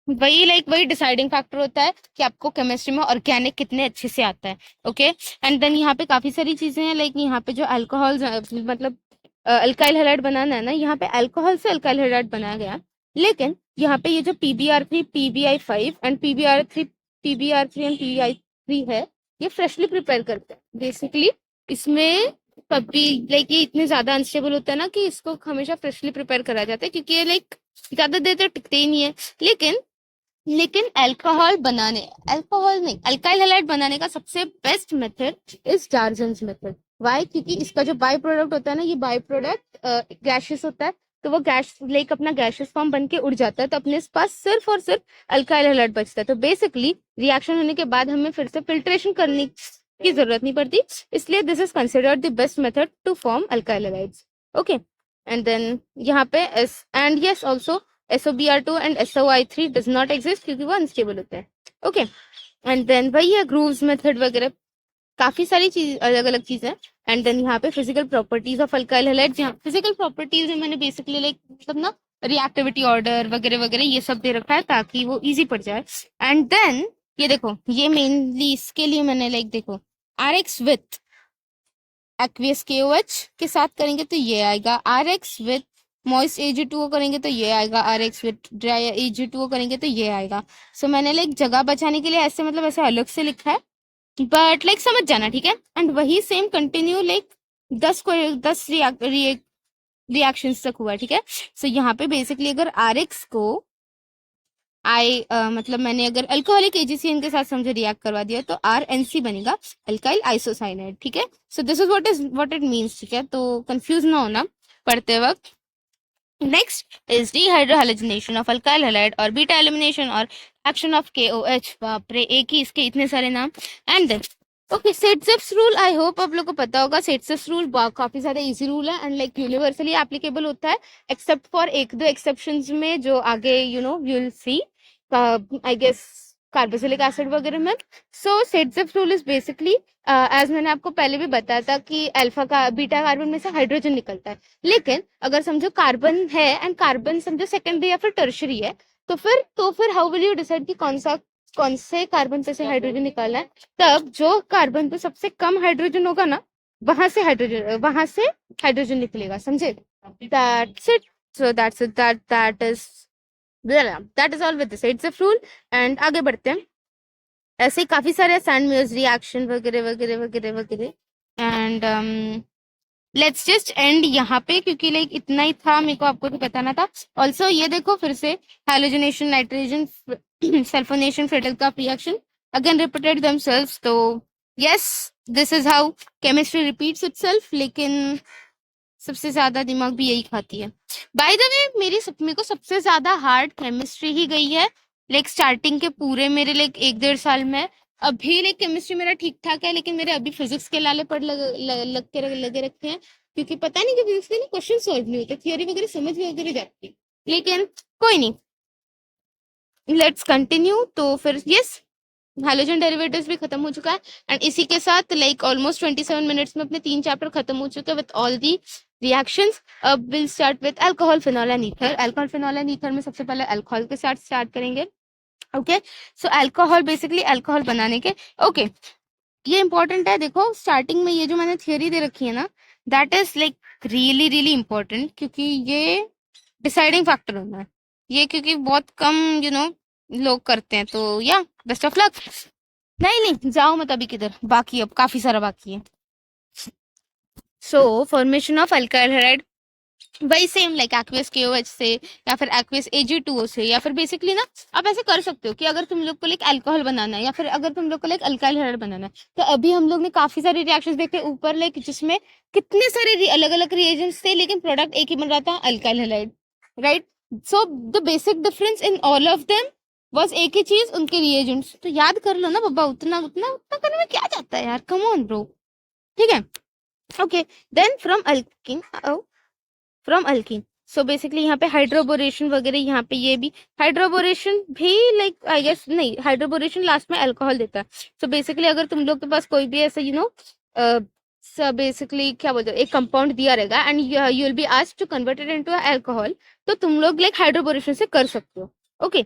डिसाइडिंग फैक्टर होता है कि आपको केमिस्ट्री में ऑर्गेनिक कितने अच्छे से आता है, ओके। एंड देन यहाँ पे काफी सारी चीजें हैं, लाइक यहाँ पे जो अल्कोहल मतलब अल्काइल हैलाइड बनाना है ना, यहाँ पे अल्कोहल से अल्काइल हैलाइड बनाया गया, लेकिन यहाँ पे ये जो PbR3, PbI5 and PbR3 and PbI3 है, ये फ्रेशली प्रिपेयर करते हैं बेसिकली। इसमें कभी लाइक ये इतने ज्यादा अनस्टेबल होता है ना कि इसको हमेशा फ्रेशली प्रिपेयर करा जाता है, क्योंकि ये लाइक ज्यादा देर तक टिकते ही नहीं है। लेकिन अल्कोहल नहीं, अल्काइल हैलाइड बनाने का सबसे best method is Darzens method. Why? क्योंकि इसका जो बाई प्रोडक्ट होता है ना, ये बाई प्रोडक्ट गैशियस होता है, तो वो गैस लाइक अपना गैशियस फॉर्म बन के उड़ जाता है, तो अपने पास सिर्फ और सिर्फ अल्काइल हैलाइड बचता है। तो बेसिकली रिएक्शन होने के बाद हमें फिर से फिल्ट्रेशन करने की जरूरत नहीं पड़ती, इसलिए this is considered the best method to form alkyl halides. Okay, and then यहाँ पे S and yes also SOBr2 and SOI3 does not exist, क्योंकि वो अनस्टेबल होते हैं। ओके, एंड देन वही है ग्रूव्स मेथड वगैरह, काफी सारी चीज अलग अलग चीजें। एंड देन यहाँ पे physical properties of alkyl halides, यहाँ फिजिकल प्रॉपर्टीज में मैंने बेसिकली लाइक मतलब ना रिएक्टिविटी ऑर्डर वगैरह वगैरह ये सब दे रखा है ताकि वो इजी पड़ जाए। एंड देन ये देखो, ये मेनली इसके लिए मैंने लाइक देखो, RX विथ एक्वियस KOH के साथ करेंगे तो ये आएगा, RX विथ मॉइस्ट AgO2 करेंगे तो ये आएगा, RX विथ ड्राई AgO2 करेंगे तो ये आएगा। सो मैंने लाइक जगह बचाने के लिए ऐसे मतलब ऐसे अलग से लिखा है, बट लाइक समझ जाना, ठीक है। एंड वही सेम कंटिन्यू लाइक 10 रिएक्शंस तक हुआ, ठीक है। सो यहाँ पे बेसिकली अगर RX को मतलब मैंने अगर अल्कोहलिक AgCN के साथ समझे रिएक्ट करवा दिया तो RNC बनेगा, अल्काइल आइसोसाइनाइड, ठीक है। So this is what it means, ठीक है, तो कंफ्यूज ना होना पढ़ते वक्त। Next is dehydrohalogenation of alkyl halide और बीटा एलिमिनेशन और एक्शन ऑफ KOH। बाप रे, एक ही इसके इतने सारे नाम। And then okay, Saytzeff's rule, I hope आप लोग को पता होगा। सेट्सेप्स रूल काफी ज्यादा इजी रूल है एंड लाइक यूनिवर्सली एप्लीकेबल होता है, एक्सेप्ट फॉर एक दो एक्सेप्शंस में जो आगे you know you will see, I guess carboxylic acid वगैरह में। So Saytzeff's rule is basically as मैंने आपको पहले भी बताया था कि अल्फा का बीटा कार्बन में से हाइड्रोजन निकलता है, लेकिन अगर समझो कार्बन है एंड कार्बन समझो सेकेंडरी या फिर टर्शरी है, तो फिर हाउ विल यू डिसाइड कि कौन से कार्बन पे से हाइड्रोजन निकालना है? तब जो कार्बन पे सबसे कम हाइड्रोजन होगा ना, वहां से हाइड्रोजन निकलेगा, समझे? That's it. So that's it, that is all with this it's rule. And आगे बढ़ते हैं, ऐसे ही काफी सारे सैंडविच रिएक्शन वगैरह वगैरह वगैरह वगैरह। एंड लेट्स जस्ट एंड यहाँ पे, क्योंकि लाइक इतना ही था मेरे को आपको तो बताना था। ऑल्सो ये देखो फिर से हैलोजनेशन, नाइट्रोजन सल्फोनेशन, फेटल कप रिएक्शन अगेन रिपीटेड देमसेल्व्स। तो yes, this is how chemistry repeats itself, लेकिन सबसे ज्यादा दिमाग भी यही खाती है। बाय द वे मेरे को सबसे ज्यादा हार्ड केमिस्ट्री ही गई है, लाइक स्टार्टिंग के पूरे मेरे लाइक 1-1.5 साल में। अभी लाइक केमिस्ट्री मेरा ठीक ठाक है, लेकिन मेरे अभी फिजिक्स के लाले पड़ लगे रखे हैं, क्योंकि पता नहीं कि फिजिक्स के ना क्वेश्चन सॉल्व नहीं होते, थियोरी वगैरह समझ में वगैरह जाती, लेकिन कोई नहीं, लेट्स कंटिन्यू। तो फिर यस, हैलोजन डेरिवेटिव्स भी खत्म हो चुका है एंड इसी के साथ लाइक ऑलमोस्ट 27 मिनट्स में अपने 3 चैप्टर खत्म हो चुके हैं विद ऑल दी रिएक्शंस। अब will start with alcohol, phenol and ether. Alcohol, phenol and ether में सबसे पहले अल्कोहल के साथ स्टार्ट करेंगे। ओके, सो अल्कोहल बेसिकली अल्कोहल बनाने के, ओके ये इंपॉर्टेंट है। देखो स्टार्टिंग में ये जो मैंने थियोरी दे रखी है ना, that is like really really important, क्योंकि ये डिसाइडिंग फैक्टर होना है ये, क्योंकि बहुत कम लोग करते हैं। तो या बेस्ट ऑफ लक। नहीं जाओ मत अभी किधर, बाकी अब काफी सारा बाकी है। सो फॉर्मेशन ऑफ अल्काइल हैलाइड वही सेम लाइक एक्वियस KOH से या फिर एक्वियस AgO2 से, या फिर बेसिकली ना आप ऐसे कर सकते हो कि अगर तुम लोग को लाइक अल्कोहल बनाना है या फिर अगर तुम लोग को लाइक अल्काइल हैलाइड बनाना है, तो अभी हम लोग ने काफी सारे रिएक्शंस देखे ऊपर लाइक जिसमें कितने सारे अलग अलग रिएजेंट्स थे, लेकिन प्रोडक्ट एक ही बन रहा था, alkyl halide, right? So the basic difference in all of them बस एक ही चीज, उनके रिएजेंट्स। तो याद कर लो ना बाबा, उतना उतना उतना करने में क्या जाता है यार, कम ऑन ब्रो, ठीक है। Okay, then from alkyne so basically यहाँ पे हाइड्रोबोरेशन वगैरह, यहाँ पे ये भी हाइड्रोबोरेशन भी लाइक आई गेस नहीं, हाइड्रोबोरेशन लास्ट में अल्कोहल देता है। सो बेसिकली अगर तुम लोग के पास कोई भी ऐसा बेसिकली क्या बोलते हो, एक कंपाउंड दिया रहेगा and you will be asked to convert it into alcohol, तो तुम लोग लाइक हाइड्रोबोरेशन से कर सकते हो। ओके,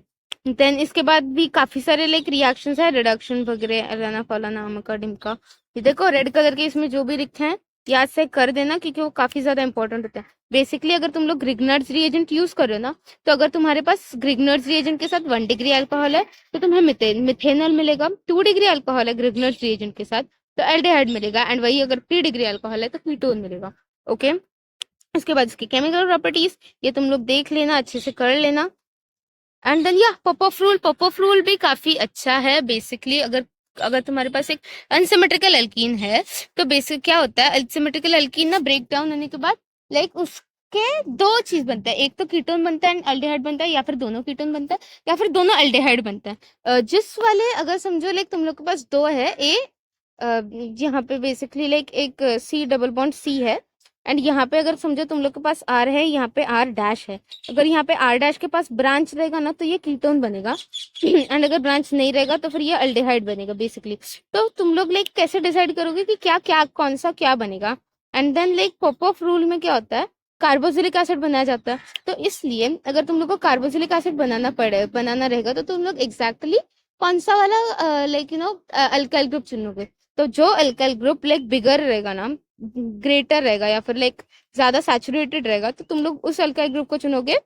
देन इसके बाद भी काफी सारे लाइक रिएक्शंस है, रिडक्शन वगैरह, अलाना फलाना अमका डिमका। ये देखो रेड कलर के इसमें जो भी लिखे हैं याद से कर देना, क्योंकि वो काफी ज्यादा इंपॉर्टेंट होते हैं। बेसिकली अगर तुम लोग ग्रिग्नर्स रिएजेंट यूज कर रहे हो ना, तो अगर तुम्हारे पास ग्रिग्नर्स रिएजेंट के साथ 1 डिग्री अल्कोहल है तो तुम्हें मिथेनॉल मिलेगा। 2 डिग्री अल्कोहल है ग्रिग्नर्स रिएजेंट के साथ तो एल्डिहाइड मिलेगा, एंड वही अगर 3 डिग्री अल्कोहल है तो कीटोन मिलेगा। ओके, इसके बाद इसकी केमिकल प्रॉपर्टीज ये तुम लोग देख लेना, अच्छे से कर लेना। एंड देन या पॉपऑफ रूल भी काफी अच्छा है। बेसिकली अगर अगर तुम्हारे पास एक अनसिमेट्रिकल एल्कीन है तो बेसिक क्या होता है, अनसिमेट्रिकल एल्कीन ना ब्रेक डाउन होने के बाद लाइक उसके दो चीज बनता है, एक तो कीटोन बनता है एंड अल्डिहाइड बनता है, या फिर दोनों कीटोन बनता है, या फिर दोनों अल्डिहाइड बनता है। जिस वाले अगर समझो लाइक तुम लोग के पास दो है ए, यहाँ पे बेसिकली लाइक एक सी डबल बॉन्ड सी है, एंड यहाँ पे अगर समझो तुम लोग के पास आर है, यहाँ पे आर डैश है। अगर यहाँ पे आर डैश के पास ब्रांच रहेगा ना तो ये कीटोन बनेगा एंड अगर ब्रांच नहीं रहेगा तो फिर ये अल्डिहाइड बनेगा बेसिकली। तो तुम लोग लाइक कैसे डिसाइड करोगे कि क्या क्या कौन सा क्या बनेगा, एंड देन लाइक पॉपऑफ रूल में क्या होता है, कार्बोक्सिलिक एसिड बनाया जाता है। तो इसलिए अगर तुम लोग को कार्बोक्सिलिक एसिड बनाना रहेगा तो तुम लोग एग्जैक्टली कौन सा वाला लाइक अल्काइल ग्रुप चुनोगे। तो जो अल्काइल ग्रुप लाइक बिगर रहेगा ना, ग्रेटर रहेगा या फिर लाइक ज्यादा सैचुरेटेड रहेगा, तो तुम लोग उस अल्काइल ग्रुप को चुनोगे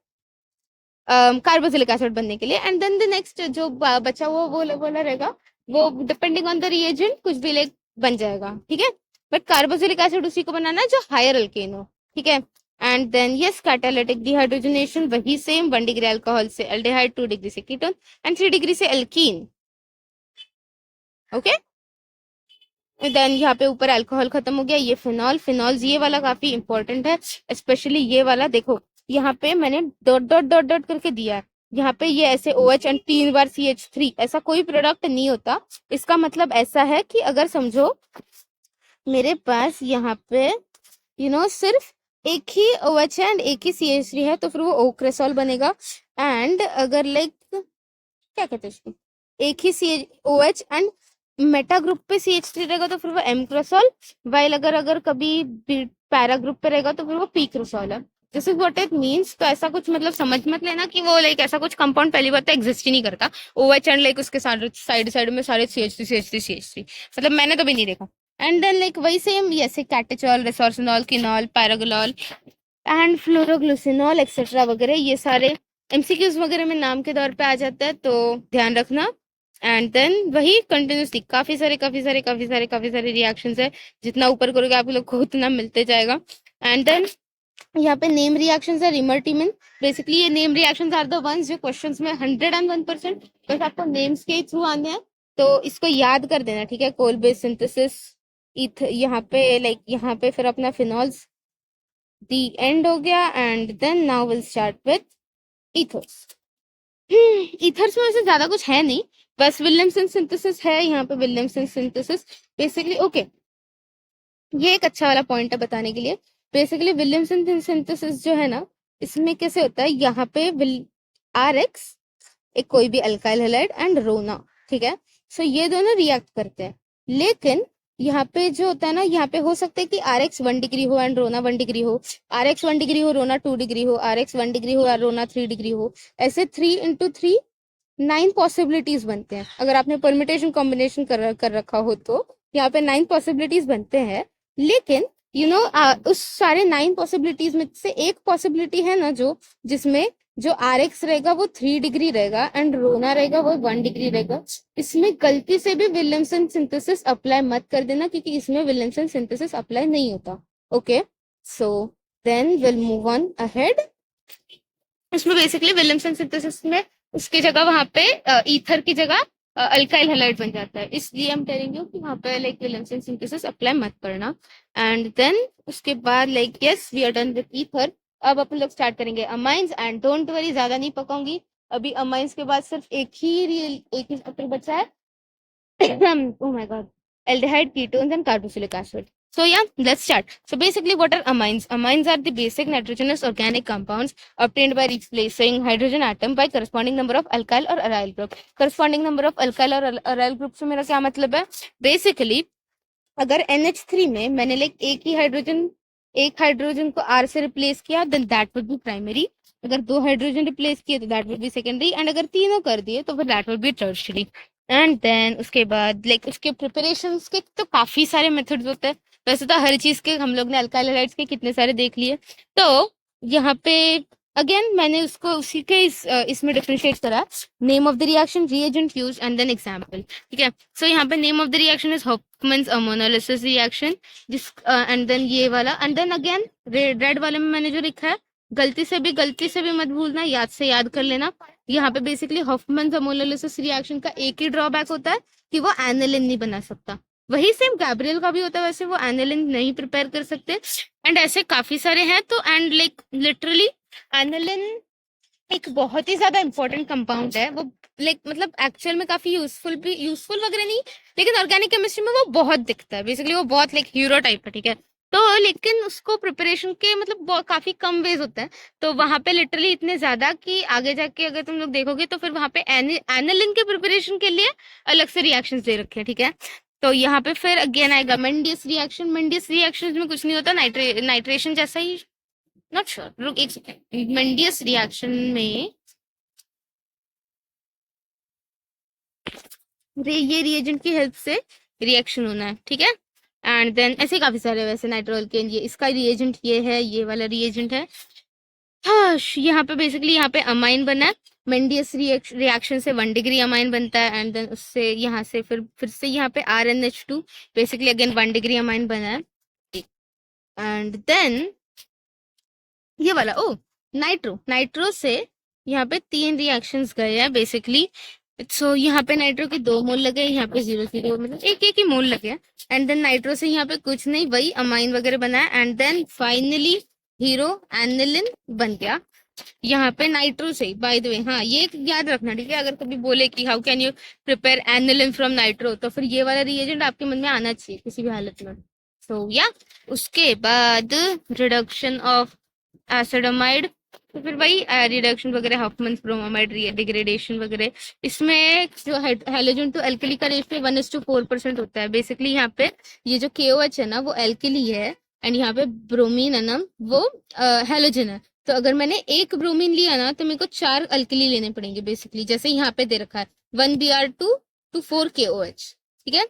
कार्बोक्सिलिक एसिड बनने के लिए। एंड देन द नेक्स्ट जो बचा वो बोला रहेगा, वो डिपेंडिंग ऑन द रिएजेंट कुछ भी लाइक बन जाएगा, ठीक है। बट कार्बोक्सिलिक एसिड उसी को बनाना है जो हायर अल्केन हो, ठीक है। And then yes catalytic dehydrogenation वही सेम, 1 डिग्री अल्कोहल से एल्डिहाइड, 2 डिग्री से कीटोन एंड 3 डिग्री से एल्कीन, ओके। देन यहाँ पे ऊपर अल्कोहल खत्म हो गया, ये फिनॉल्स ये वाला काफी इंपॉर्टेंट है, स्पेशली ये वाला। देखो यहाँ पे मैंने डॉट डॉट डॉट डॉट करके दिया है, यहाँ पे ये ऐसे OH एंड 3 बार CH3, ऐसा कोई प्रोडक्ट नहीं होता। इसका मतलब ऐसा है कि अगर समझो मेरे पास यहाँ पे सिर्फ एक ही OH है एंड एक ही CH3 है, तो फिर वो ओक्रेसॉल बनेगा। एंड अगर लाइक क्या कहते हैं उसको, एक ही OH एंड मेटा ग्रुप पे CH3 रहेगा तो फिर वो M क्रोसॉल, वाइल अगर कभी पैरा ग्रुप पे रहेगा तो फिर वो P क्रोसॉल है। This is what it means. तो ऐसा कुछ मतलब समझ मत लेना कि वो लाइक ऐसा कुछ कंपाउंड पहली बात तो एग्जिस्ट ही नहीं करता, OH एंड लाइक उसके साइड में सारे CH3 मतलब मैंने तो भी नहीं देखा। एंड देन लाइक वही सेम जैसे कैटेचॉल, रेसोर्सिनॉल, किनॉल, पैरागोलॉल एंड फ्लोरोग्लूसिनॉल एक्सेट्रा वगैरह, ये सारे MCQs वगैरह में नाम के तौर पे आ जाता है, तो ध्यान रखना। एंड देन वही कंटिन्यूसली काफी सारे रिएक्शंस है, जितना ऊपर करोगे आप लोग को उतना मिलते जाएगा। एंड देन यहाँ पे नेम रिएक्शंस है रिमर्टिमिन। बेसिकली ये name reactions are the ones जो क्वेश्चंस में 101% बस आपको नेम्स के थ्रू आने हैं, तो इसको याद कर देना, ठीक है। कोल बेस सिंथेसिस यहाँ पे लाइक यहाँ पे फिर अपना फिनॉल्स दी एंड हो गया। And then now will start with ethers. Ethers में वैसे ज्यादा कुछ है नहीं, बस विलियमसन सिंथेसिस है यहाँ पे, विलियमसन सिंथेसिस बेसिकली ओके। ये एक अच्छा वाला पॉइंट है बताने के लिए। बेसिकली विलियमसन सिंथेसिस जो है ना, इसमें कैसे होता है, यहाँ पे RX एक कोई भी अल्काइल हैलाइड एंड रोना, ठीक है। सो ये दोनों रिएक्ट करते हैं, लेकिन यहाँ पे जो होता है ना, यहाँ पे हो सकता है कि RX 1 डिग्री हो एंड रोना 1 डिग्री हो, RX 1 डिग्री हो, रोना 2 डिग्री हो, RX 1 डिग्री हो और रोना 3 डिग्री हो। ऐसे 3 into 3 9 पॉसिबिलिटीज बनते हैं। अगर आपने परमिटेशन कॉम्बिनेशन कर रखा हो तो यहाँ पे 9 पॉसिबिलिटीज बनते हैं। लेकिन उस सारे 9 पॉसिबिलिटीज में से एक पॉसिबिलिटी है ना जो जिसमें जो RX रहेगा वो 3 डिग्री रहेगा एंड रोना रहेगा वो 1 डिग्री रहेगा। इसमें गलती से भी विलियमसन सिंथेसिस अप्लाई मत कर देना, क्योंकि इसमें विलियमसन सिंथेसिस अप्लाई नहीं होता, okay. So then will move on ahead. इसमें बेसिकली विलियमसन सिंथेसिस में उसकी जगह वहां पे ईथर की जगह अल्काइल हैलाइड बन जाता है, इसलिए हम करेंगे कि वहां पे लाइक विलियमसन सिंथेसिस अप्लाई मत करना। एंड देन उसके बाद like yes we are done with ether. अब अपन लोग स्टार्ट करेंगे अमाइंस, एंड डोंट वरी ज्यादा नहीं पकाऊंगी अभी। अमाइंस के बाद सिर्फ एक ही चैप्टर बचा है oh my god, aldehyde, ketones and carboxylic acid. So yeah, let's start. So basically what are amines? Amines are the basic nitrogenous organic compounds obtained by replacing hydrogen atom by corresponding number of alkyl or aryl group. Corresponding number of alkyl or aryl group से मेरा क्या मतलब है? Basically अगर NH3 में मैंने like एक hydrogen को R से रिप्लेस किया then that would be primary, अगर 2 हाइड्रोजन रिप्लेस किए तो that would be secondary, and अगर तीनों कर दिए तो फिर that would be tertiary. And then उसके बाद लाइक उसके प्रिपरेशंस के तो काफी सारे मेथड्स होते हैं। वैसे तो हर चीज के हम लोग ने अल्काइल हैलाइड्स के कितने सारे देख लिए। तो यहाँ पे अगेन मैंने उसको उसी के इसमें डिफरेंशिएट करा, name of the reaction, reagent used and then example, ठीक है। सो यहाँ पे name of the reaction is Hofmann's ammonolysis reaction, जिस एंड देन ये वाला, एंड देन अगेन रेड वाले में मैंने जो लिखा है गलती से भी मत भूलना, याद से याद कर लेना। यहाँ पे बेसिकली हॉफमैन हेमोलिसिस रिएक्शन का एक ही ड्रॉबैक होता है कि वो एनिलिन नहीं बना सकता। वही सेम गैब्रियल का भी होता है, वैसे वो एनिलिन नहीं प्रिपेयर कर सकते। एंड ऐसे काफी सारे हैं। तो एंड लाइक लिटरली एनिलिन एक बहुत ही ज्यादा इंपॉर्टेंट कंपाउंड है। वो लाइक मतलब एक्चुअल में काफी यूजफुल वगैरह नहीं, लेकिन ऑर्गेनिक केमिस्ट्री में वो बहुत दिखता है। बेसिकली वो बहुत लाइक हीरो टाइप है, ठीक है। तो लेकिन उसको प्रिपरेशन के मतलब काफी कम वेज होता है। तो वहां पे लिटरली इतने ज्यादा कि आगे जाके अगर तुम लोग देखोगे तो फिर वहां पे एनिलिन के प्रिपरेशन के लिए अलग से रिएक्शंस दे रखे हैं, ठीक है। तो यहाँ पे फिर अगेन आएगा मेंडियस रिएक्शन। मेंडियस रिएक्शन में कुछ नहीं होता, नाइट्रेशन जैसा ही। नॉट श्योर, रुक एक सेकेंड। मेंडियस रिएक्शन में ये रिएजेंट की हेल्प से रिएक्शन होना है, ठीक है। एंड देन ऐसे काफी सारे वैसे नाइट्रोअल्केन, ये इसका रिएजेंट ये है, ये वाला रिएजेंट है। हाँ, यहाँ पे बेसिकली यहाँ पे अमाइन बना है। मेंडियस रिएक्शन से 1 डिग्री अमाइन बनता है। एंड देन उससे यहाँ से फिर से यहाँ पे RnH2 basically again 1 degree amine बना है। एंड देन ये वाला नाइट्रो से यहाँ पे 3 रिएक्शंस गए हैं बेसिकली। सो यहाँ पे नाइट्रो के 2 मोल लगे, यहाँ पे 0 0 मतलब एक ही मोल लगे। एंड देन नाइट्रो से यहाँ पे कुछ नहीं, वही अमाइन वगैरह बना है। And then finally hero aniline बन गया यहाँ पे नाइट्रो से। बाय द वे हाँ, ये याद रखना, ठीक है। अगर कभी बोले कि how can you prepare aniline from nitro, तो फिर ये वाला रिएजेंट आपके मन में आना चाहिए किसी भी हालत में। सो या उसके बाद रिडक्शन ऑफ एसिडोमाइड, तो फिर वही रिडक्शन वगैरह, हॉफमैन्स ब्रोमाइड डिग्रेडेशन वगैरह। इसमें जो हैलोजन टू एल्कली का रेशियो 1:4% होता है। बेसिकली यहाँ पे ये जो KOH है ना वो एल्कली है, एंड यहाँ पे ब्रोमीन है ना वो हैलोजन है। तो अगर मैंने एक ब्रोमीन लिया ना तो मेरे को 4 अल्कली लेने पड़ेंगे बेसिकली, जैसे यहाँ पे दे रखा है 1Br2 to 4 KOH, ठीक है।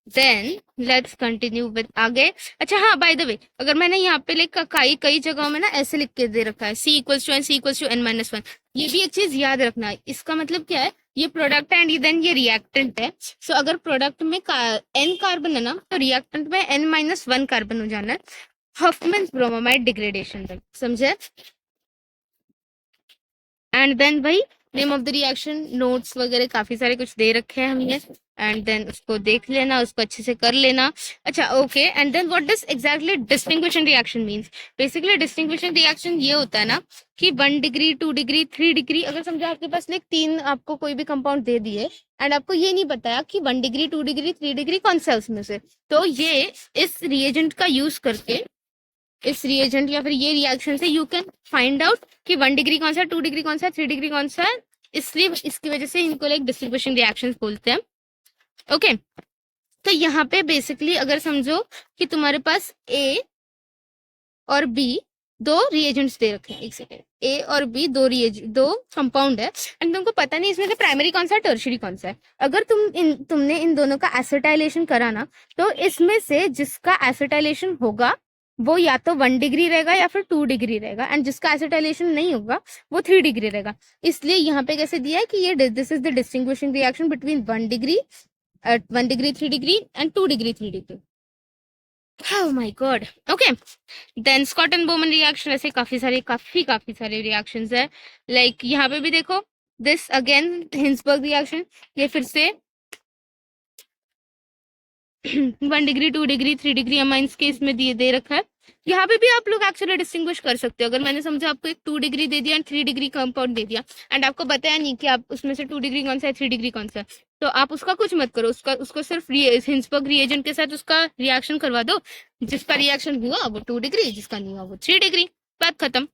देन लेट्स कंटिन्यू विद आगे। अच्छा हाँ, बाय द वे अगर मैंने यहाँ पे लाइक कई जगहों में ना ऐसे लिख के दे रखा है C=N C=N-1, ये भी एक चीज याद रखना है। इसका मतलब क्या है, ये प्रोडक्ट है एंड देन ये रिएक्टेंट है। सो अगर प्रोडक्ट में N कार्बन है ना तो रिएक्टेंट में N-1 कार्बन हो जाना है, हॉफमैन्स ब्रोमाइड डिग्रेडेशन तक, समझे। एंड देन भाई name of the reaction, notes वगैरह काफी सारे कुछ दे रखे हैं हमने। एंड देन उसको देख लेना, उसको अच्छे से कर लेना। अच्छा okay, and then what does exactly distinguishing reaction means. Basically distinguishing reaction ये होता है ना कि 1 डिग्री 2 डिग्री 3 डिग्री, अगर समझो आपके पास लाइक 3 आपको कोई भी कंपाउंड दे दिए एंड आपको ये नहीं बताया कि 1 डिग्री 2 डिग्री 3 डिग्री कौन सा है उसमें से, तो ये इस रिएजेंट का यूज करके, इस रिएजेंट या फिर ये रिएक्शन से यू कैन फाइंड आउट कि 1 डिग्री कौन सा है, 2 डिग्री कौन सा है, 3 डिग्री कौन सा है। इसलिए इसकी वजह से इनको लाइक डिस्टिंग्विशिंग रिएक्शंस बोलते हैं। ओके तो यहाँ पे बेसिकली अगर समझो कि तुम्हारे पास A और B 2 रिएजेंट्स दे रखे हैं, एक सेकेंड, A और B 2 कंपाउंड है एंड तुमको पता नहीं इसमें से प्राइमरी कौन सा है टर्शियरी कौन सा है। अगर तुमने इन दोनों का एसिटाइलेशन करा ना तो इसमें से जिसका एसिटाइलेशन होगा वो या तो 1 डिग्री रहेगा या फिर 2 डिग्री रहेगा, एंड जिसका एसिटाइलेशन नहीं होगा वो 3 डिग्री रहेगा। इसलिए यहाँ पे कैसे दिया है कि ये this is the distinguishing reaction between 1 degree 3 degree and 2 degree 3 degree. Oh my god. Okay. Then Scott and Bowman reaction, ऐसे काफी सारे रिएक्शंस है। लाइक यहाँ पे भी देखो, दिस अगेन हिंसबर्ग रिएक्शन, ये फिर से 1 डिग्री 2 डिग्री 3 डिग्री अमाइंस के इसमें दे रखा है। यहाँ पे भी आप लोग एक्चुअली डिस्टिंग्विश कर सकते हो। अगर मैंने समझा आपको एक 2 डिग्री दे दिया एंड 3 डिग्री कंपाउंड दे दिया एंड आपको बताया नहीं कि आप उसमें से 2 डिग्री कौन सा है 3 डिग्री कौन सा है, तो आप उसका कुछ मत करो, उसको सिर्फ हिंसबर्ग रिएजेंट के साथ उसका रिएक्शन करवा दो। जिसका रिएक्शन हुआ वो 2 डिग्री, जिसका नहीं हुआ वो 3 डिग्री, बात खत्म।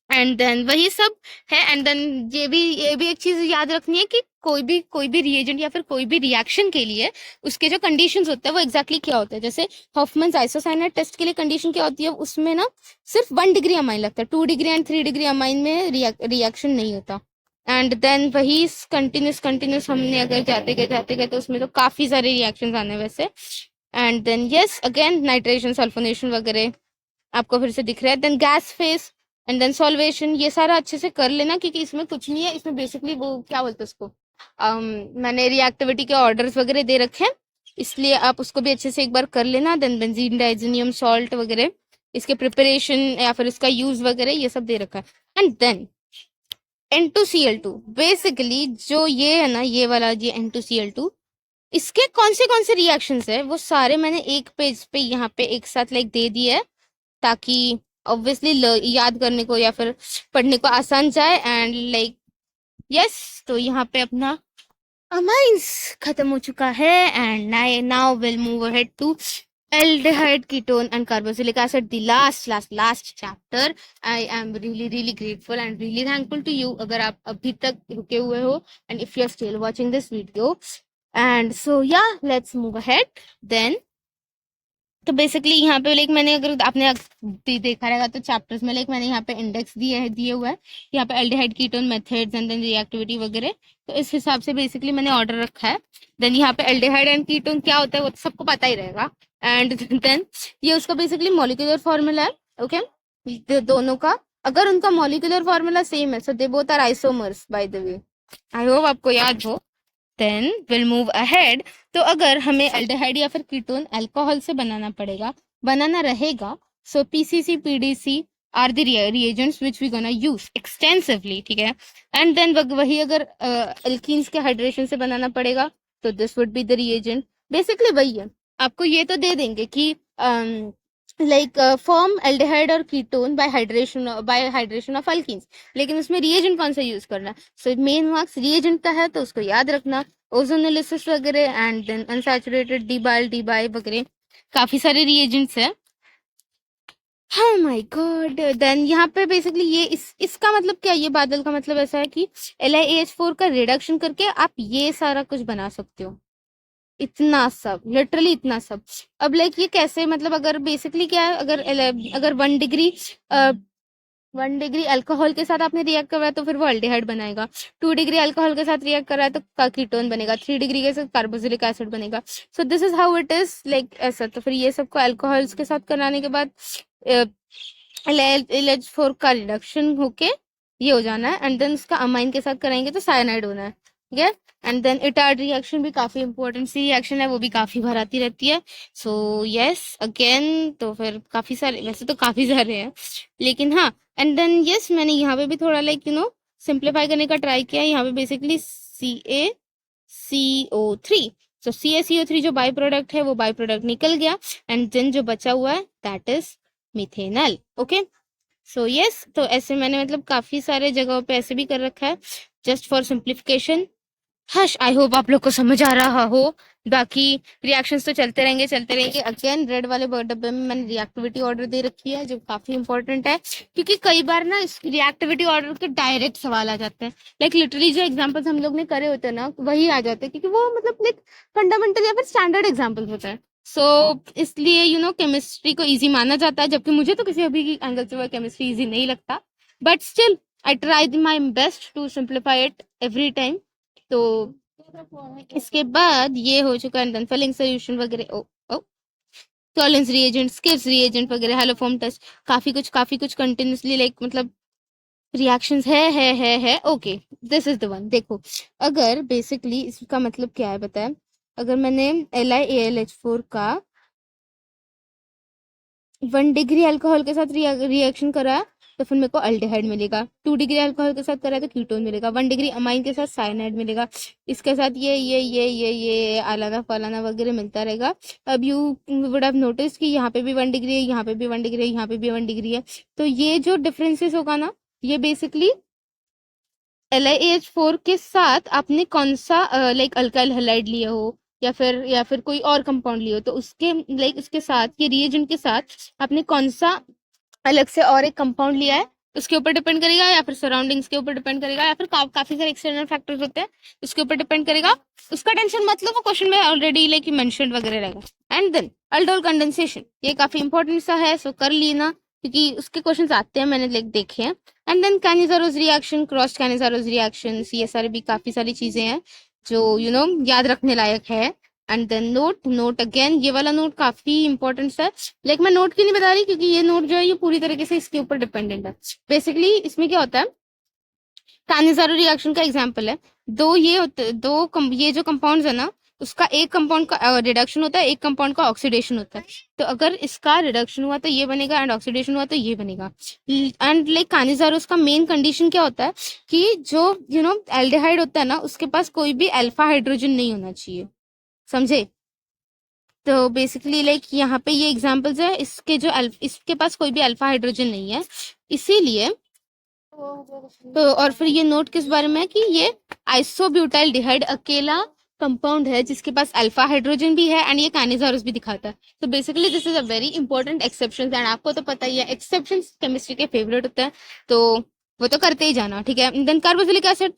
एंड देन वही सब है। एंड देन ये भी एक चीज याद रखनी है कि कोई भी रिएजेंट या फिर कोई भी रिएक्शन के लिए उसके जो कंडीशंस होते हैं वो एग्जैक्टली क्या होते हैं। जैसे हॉफमैन्स आइसोसाइनाइड टेस्ट के लिए कंडीशन क्या होती है, उसमें ना सिर्फ 1 डिग्री अमाइन लगता है, 2 डिग्री एंड 3 डिग्री अमाइन में रिएक्शन नहीं होता। एंड देन वही कंटिन्यूस हमने अगर जाते गए तो उसमें तो काफी सारे रिएक्शन आने वैसे। And then yes again nitration sulphonation वगैरह आपको फिर से दिख रहा है। Then gas phase and then solvation, ये सारा अच्छे से कर लेना क्योंकि इसमें कुछ नहीं है। इसमें बेसिकली वो क्या बोलते हैं उसको, मैंने रिएक्टिविटी के ऑर्डर्स वगैरह दे रखे हैं, इसलिए आप उसको भी अच्छे से एक बार कर लेना। देन बेंजीन डाइजेनियम सॉल्ट वगैरह, इसके प्रिपरेशन या फिर इसका यूज वगैरह ये सब दे रखा है। एंड देन N2Cl2 बेसिकली जो ये है ना, ये वाला ये N2Cl2, इसके कौन से रिएक्शंस है वो सारे मैंने एक पेज पे यहाँ पे एक साथ लाइक दे दिए है, ताकि ऑब्वियसली याद करने को या फिर पढ़ने को आसान जाए। एंड लाइक यस, तो यहाँ पे अपना अमाइंस खत्म हो चुका है। And now will move ahead to aldehyde ketone and carboxylic acid, the last chapter. I am really grateful and really thankful to you अगर आप अभी तक रुके हुए हो and if you are still watching this video. And so yeah, let's move ahead then. तो basically यहाँ पे लाइक मैंने, अगर आपने देखा रहेगा तो चैप्टर्स में लाइक मैंने यहाँ पे इंडेक्स दिए हुआ है, यहाँ पे aldehyde ketone methods and then reactivity वगैरह, तो इस हिसाब से बेसिकली मैंने ऑर्डर रखा है। देन यहाँ पे एल्डिहाइड एंड कीटोन क्या होता है वो तो सबको पता ही रहेगा। एंड देन ये उसका बेसिकली मॉलिक्यूलर फॉर्मूला है। ओके, दोनों का अगर उनका मॉलिक्यूलर फॉर्मूला सेम है, so they both are isomers by the way, I hope आपको याद हो। Then will move ahead. तो अगर हमें एल्डिहाइड या फिर कीटोन अल्कोहल से बनाना रहेगा, so PCC PDC are the reagents which we gonna use extensively, ठीक है। एंड देन वही अगर एल्कीन्स के हाइड्रेशन से बनाना पड़ेगा तो this would be the reagent. Basically वही है, आपको ये तो दे देंगे कि लाइक फॉर्म एल्डिहाइड और ketone bye hydration of alkenes, लेकिन उसमें रिएजेंट कौन सा यूज करना है। सो मेन मार्क्स रिएजेंट का है तो उसको याद रखना, ओजोनोलिसिस वगैरह एंड देन अनसैचुरेटेड डी बाई वगैरह, काफी सारे रिएजेंट्स है। हाँ माय गॉड। देन यहाँ पे बेसिकली ये इसका मतलब क्या, ये बादल का मतलब ऐसा है कि LiAH4 का रिडक्शन करके आप ये सारा कुछ बना सकते हो, इतना सब, लिटरली इतना सब। अब लाइक ये कैसे, मतलब अगर बेसिकली क्या है, अगर 1 डिग्री अल्कोहल के साथ आपने रिएक्ट करवाया तो फिर वो अल्डिहाइड बनाएगा, 2 डिग्री अल्कोहल के साथ रिएक्ट कर रहा है तो कीटोन बनेगा, 3 डिग्री के साथ कार्बोक्सिलिक एसिड बनेगा। सो this is how it is like ऐसा। तो फिर ये सबको अल्कोहल्स के साथ कराने के बाद LH4 का रिडक्शन होके ये हो जाना है, एंड देन उसका अमाइन के साथ कराएंगे तो साइनाइड होना है, ठीक है। एंड देन इटार्ड रिएक्शन भी काफी इंपॉर्टेंट सी रिएक्शन है, वो भी काफी बार आती रहती है। सो यस अगेन, तो फिर काफी सारे, वैसे तो काफी सारे हैं लेकिन हाँ। एंड देन यस, मैंने यहाँ पे भी थोड़ा लाइक सिंप्लीफाई करने का ट्राई किया है। यहाँ पे बेसिकली CaCO3, सो CaCO3 जो बाई प्रोडक्ट है वो बाई प्रोडक्ट निकल गया, एंड देन जो बचा हुआ है that is methanal. Okay, so yes, तो ऐसे मैंने मतलब काफी सारे जगहों पे ऐसे भी कर रखा है just for simplification. Hush, I hope आप लोग को समझ आ रहा हो। बाकी रिएक्शंस तो चलते रहेंगे। अगेन रेड वाले डब्बे में मैंने रिएक्टिविटी ऑर्डर दे रखी है जो काफी इंपॉर्टेंट है, क्योंकि कई बार ना इस रिएक्टिविटी ऑर्डर के डायरेक्ट सवाल आ जाते हैं। लाइक लिटरली जो एग्जांपल्स हम लोग ने करे होते हैं ना वही आ जाते हैं, क्योंकि वो मतलब लाइक फंडामेंटल या फिर स्टैंडर्ड एग्जाम्पल्स होते हैं। सो इसलिए केमिस्ट्री को ईजी माना जाता है, जबकि मुझे तो किसी अभी एंगल से वो केमिस्ट्री ईजी नहीं लगता, but still I try my best to simplify it every time. तो इसके बाद ये हो चुका है, फिलिंग सोल्यूशन वगैरह, ओ ओ टॉलरेंस रिएजेंट, स्किप्स रिएजेंट वगैरह, हेलोफॉर्म टेस्ट, काफी कुछ कंटिन्यूसली लाइक मतलब रिएक्शंस है। Okay, this is the one. देखो, अगर बेसिकली इसका मतलब क्या है बताए, अगर मैंने LiAlH4 का 1 डिग्री अल्कोहल के साथ रिएक्शन करा तो फिर मेरे को अल्डिहाइड मिलेगा, 2 डिग्री अल्कोहल के साथ करा तो कीटोन मिलेगा, 1 डिग्री अमाइन के साथ साइनाइड मिलेगा, इसके साथ ये आलाना फालाना वगैरह मिलता रहेगा। अब यू वुड हैव नोटिस कि यहाँ पे भी 1 डिग्री है, यहाँ पे भी 1 डिग्री है, यहाँ पे भी 1 डिग्री है। तो ये जो डिफरेंसेस होगा ना, ये बेसिकली LiAH4 के साथ आपने कौन सा लाइक अल्काइल हैलाइड लिया हो या फिर कोई और कंपाउंड लिया हो, तो उसके लाइक उसके साथ ये रिएजेंट के साथ आपने कौन सा अलग से और एक कंपाउंड लिया है उसके ऊपर डिपेंड करेगा, या फिर सराउंडिंग्स के ऊपर डिपेंड करेगा, या फिर काफी सारे एक्सटर्नल फैक्टर्स होते हैं उसके ऊपर डिपेंड करेगा। उसका टेंशन मत लो, वो क्वेश्चन में ऑलरेडी लाइक मेंशन्ड वगैरह रहेगा। एंड देन अल्डोल कंडेंसेशन, ये काफी इंपॉर्टेंट सा है, सो कर लेना क्योंकि उसके क्वेश्चंस आते हैं, मैंने लाइक देखे हैं। And then Cannizzaro's reaction, cross Cannizzaro's reactions, ये सारे भी काफी सारी चीजें हैं जो याद रखने लायक है। एंड देन नोट अगेन, ये वाला नोट काफी इंपॉर्टेंट है। लाइक मैं नोट क्यों नहीं बता रही, क्योंकि ये नोट जो है ये पूरी तरीके से इसके ऊपर डिपेंडेंट है। बेसिकली इसमें क्या होता है, कैनिजारो रिएक्शन का एग्जांपल है, ये जो कंपाउंड्स है ना, उसका एक कंपाउंड का रिडक्शन होता है, एक कंपाउंड का ऑक्सीडेशन होता है। तो अगर इसका रिडक्शन हुआ तो ये बनेगा एंड ऑक्सीडेशन हुआ तो ये बनेगा। एंड लाइक कानिजारोस का मेन कंडीशन क्या होता है कि जो एल्डिहाइड होता है ना, उसके पास कोई भी अल्फा हाइड्रोजन नहीं होना चाहिए, समझे? तो बेसिकली लाइक यहाँ पे ये एग्जांपल्स है इसके इसके पास कोई भी अल्फा हाइड्रोजन नहीं है, इसीलिए। तो और फिर ये नोट किस बारे में है कि ये आइसोब्यूटाइल डिहाइड अकेला कंपाउंड है जिसके पास अल्फा हाइड्रोजन भी है एंड ये कानिजारस भी दिखाता है। तो basically this is a very important exception and आपको तो पता ही है एक्सेप्शन केमिस्ट्री के फेवरेट होते हैं, तो वो तो करते ही जाना, ठीक है। Then carboxylic acid,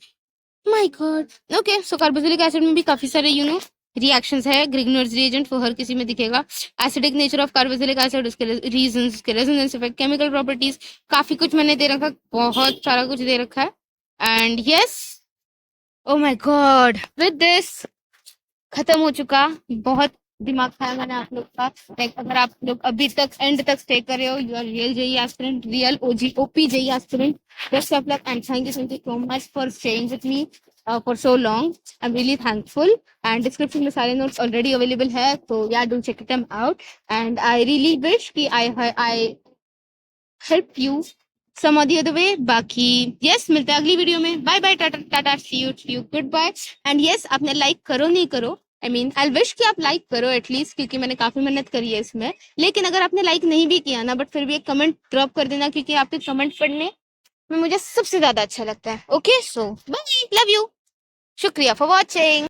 my god. Okay, so carboxylic acid में भी काफी सारे रिएक्शंस है। ग्रिग्नर्स रिएजेंट वो हर किसी में दिखेगा। Acidic nature of carboxylic acid, उसके रीजंस, उसके रेजोनेंस इफेक्ट, केमिकल प्रॉपर्टीज, काफी कुछ मैंने दे रखा, बहुत सारा कुछ दे रखा है। And yes, oh my God, with this खत्म हो चुका। बहुत दिमाग खाया मैंने आप लोग का। लाइक अगर आप लोग अभी तक एंड तक स्टे कर रहे हो, you are real JEE aspirant, real OG OP JEE aspirant, best of luck and thank you so much for staying with me for so long. I am really thankful and description में सारे notes already available है, तो yeah do check them out and I really wish कि I help you some और the other way. बाकी yes, मिलते हैं अगली वीडियो में। Bye bye, tata tata, see you good bye. And yes, आपने लाइक करो नहीं करो, आई मीन आई विश कि आप लाइक करो एटलीस्ट, क्योंकि मैंने काफी मेहनत करी है इसमें। लेकिन अगर आपने लाइक नहीं भी किया ना, बट फिर भी एक कमेंट ड्रॉप कर देना, क्योंकि आपके कमेंट पढ़ने में मुझे सबसे ज्यादा अच्छा लगता है। Okay, so bye, love you, शुक्रिया फॉर वॉचिंग।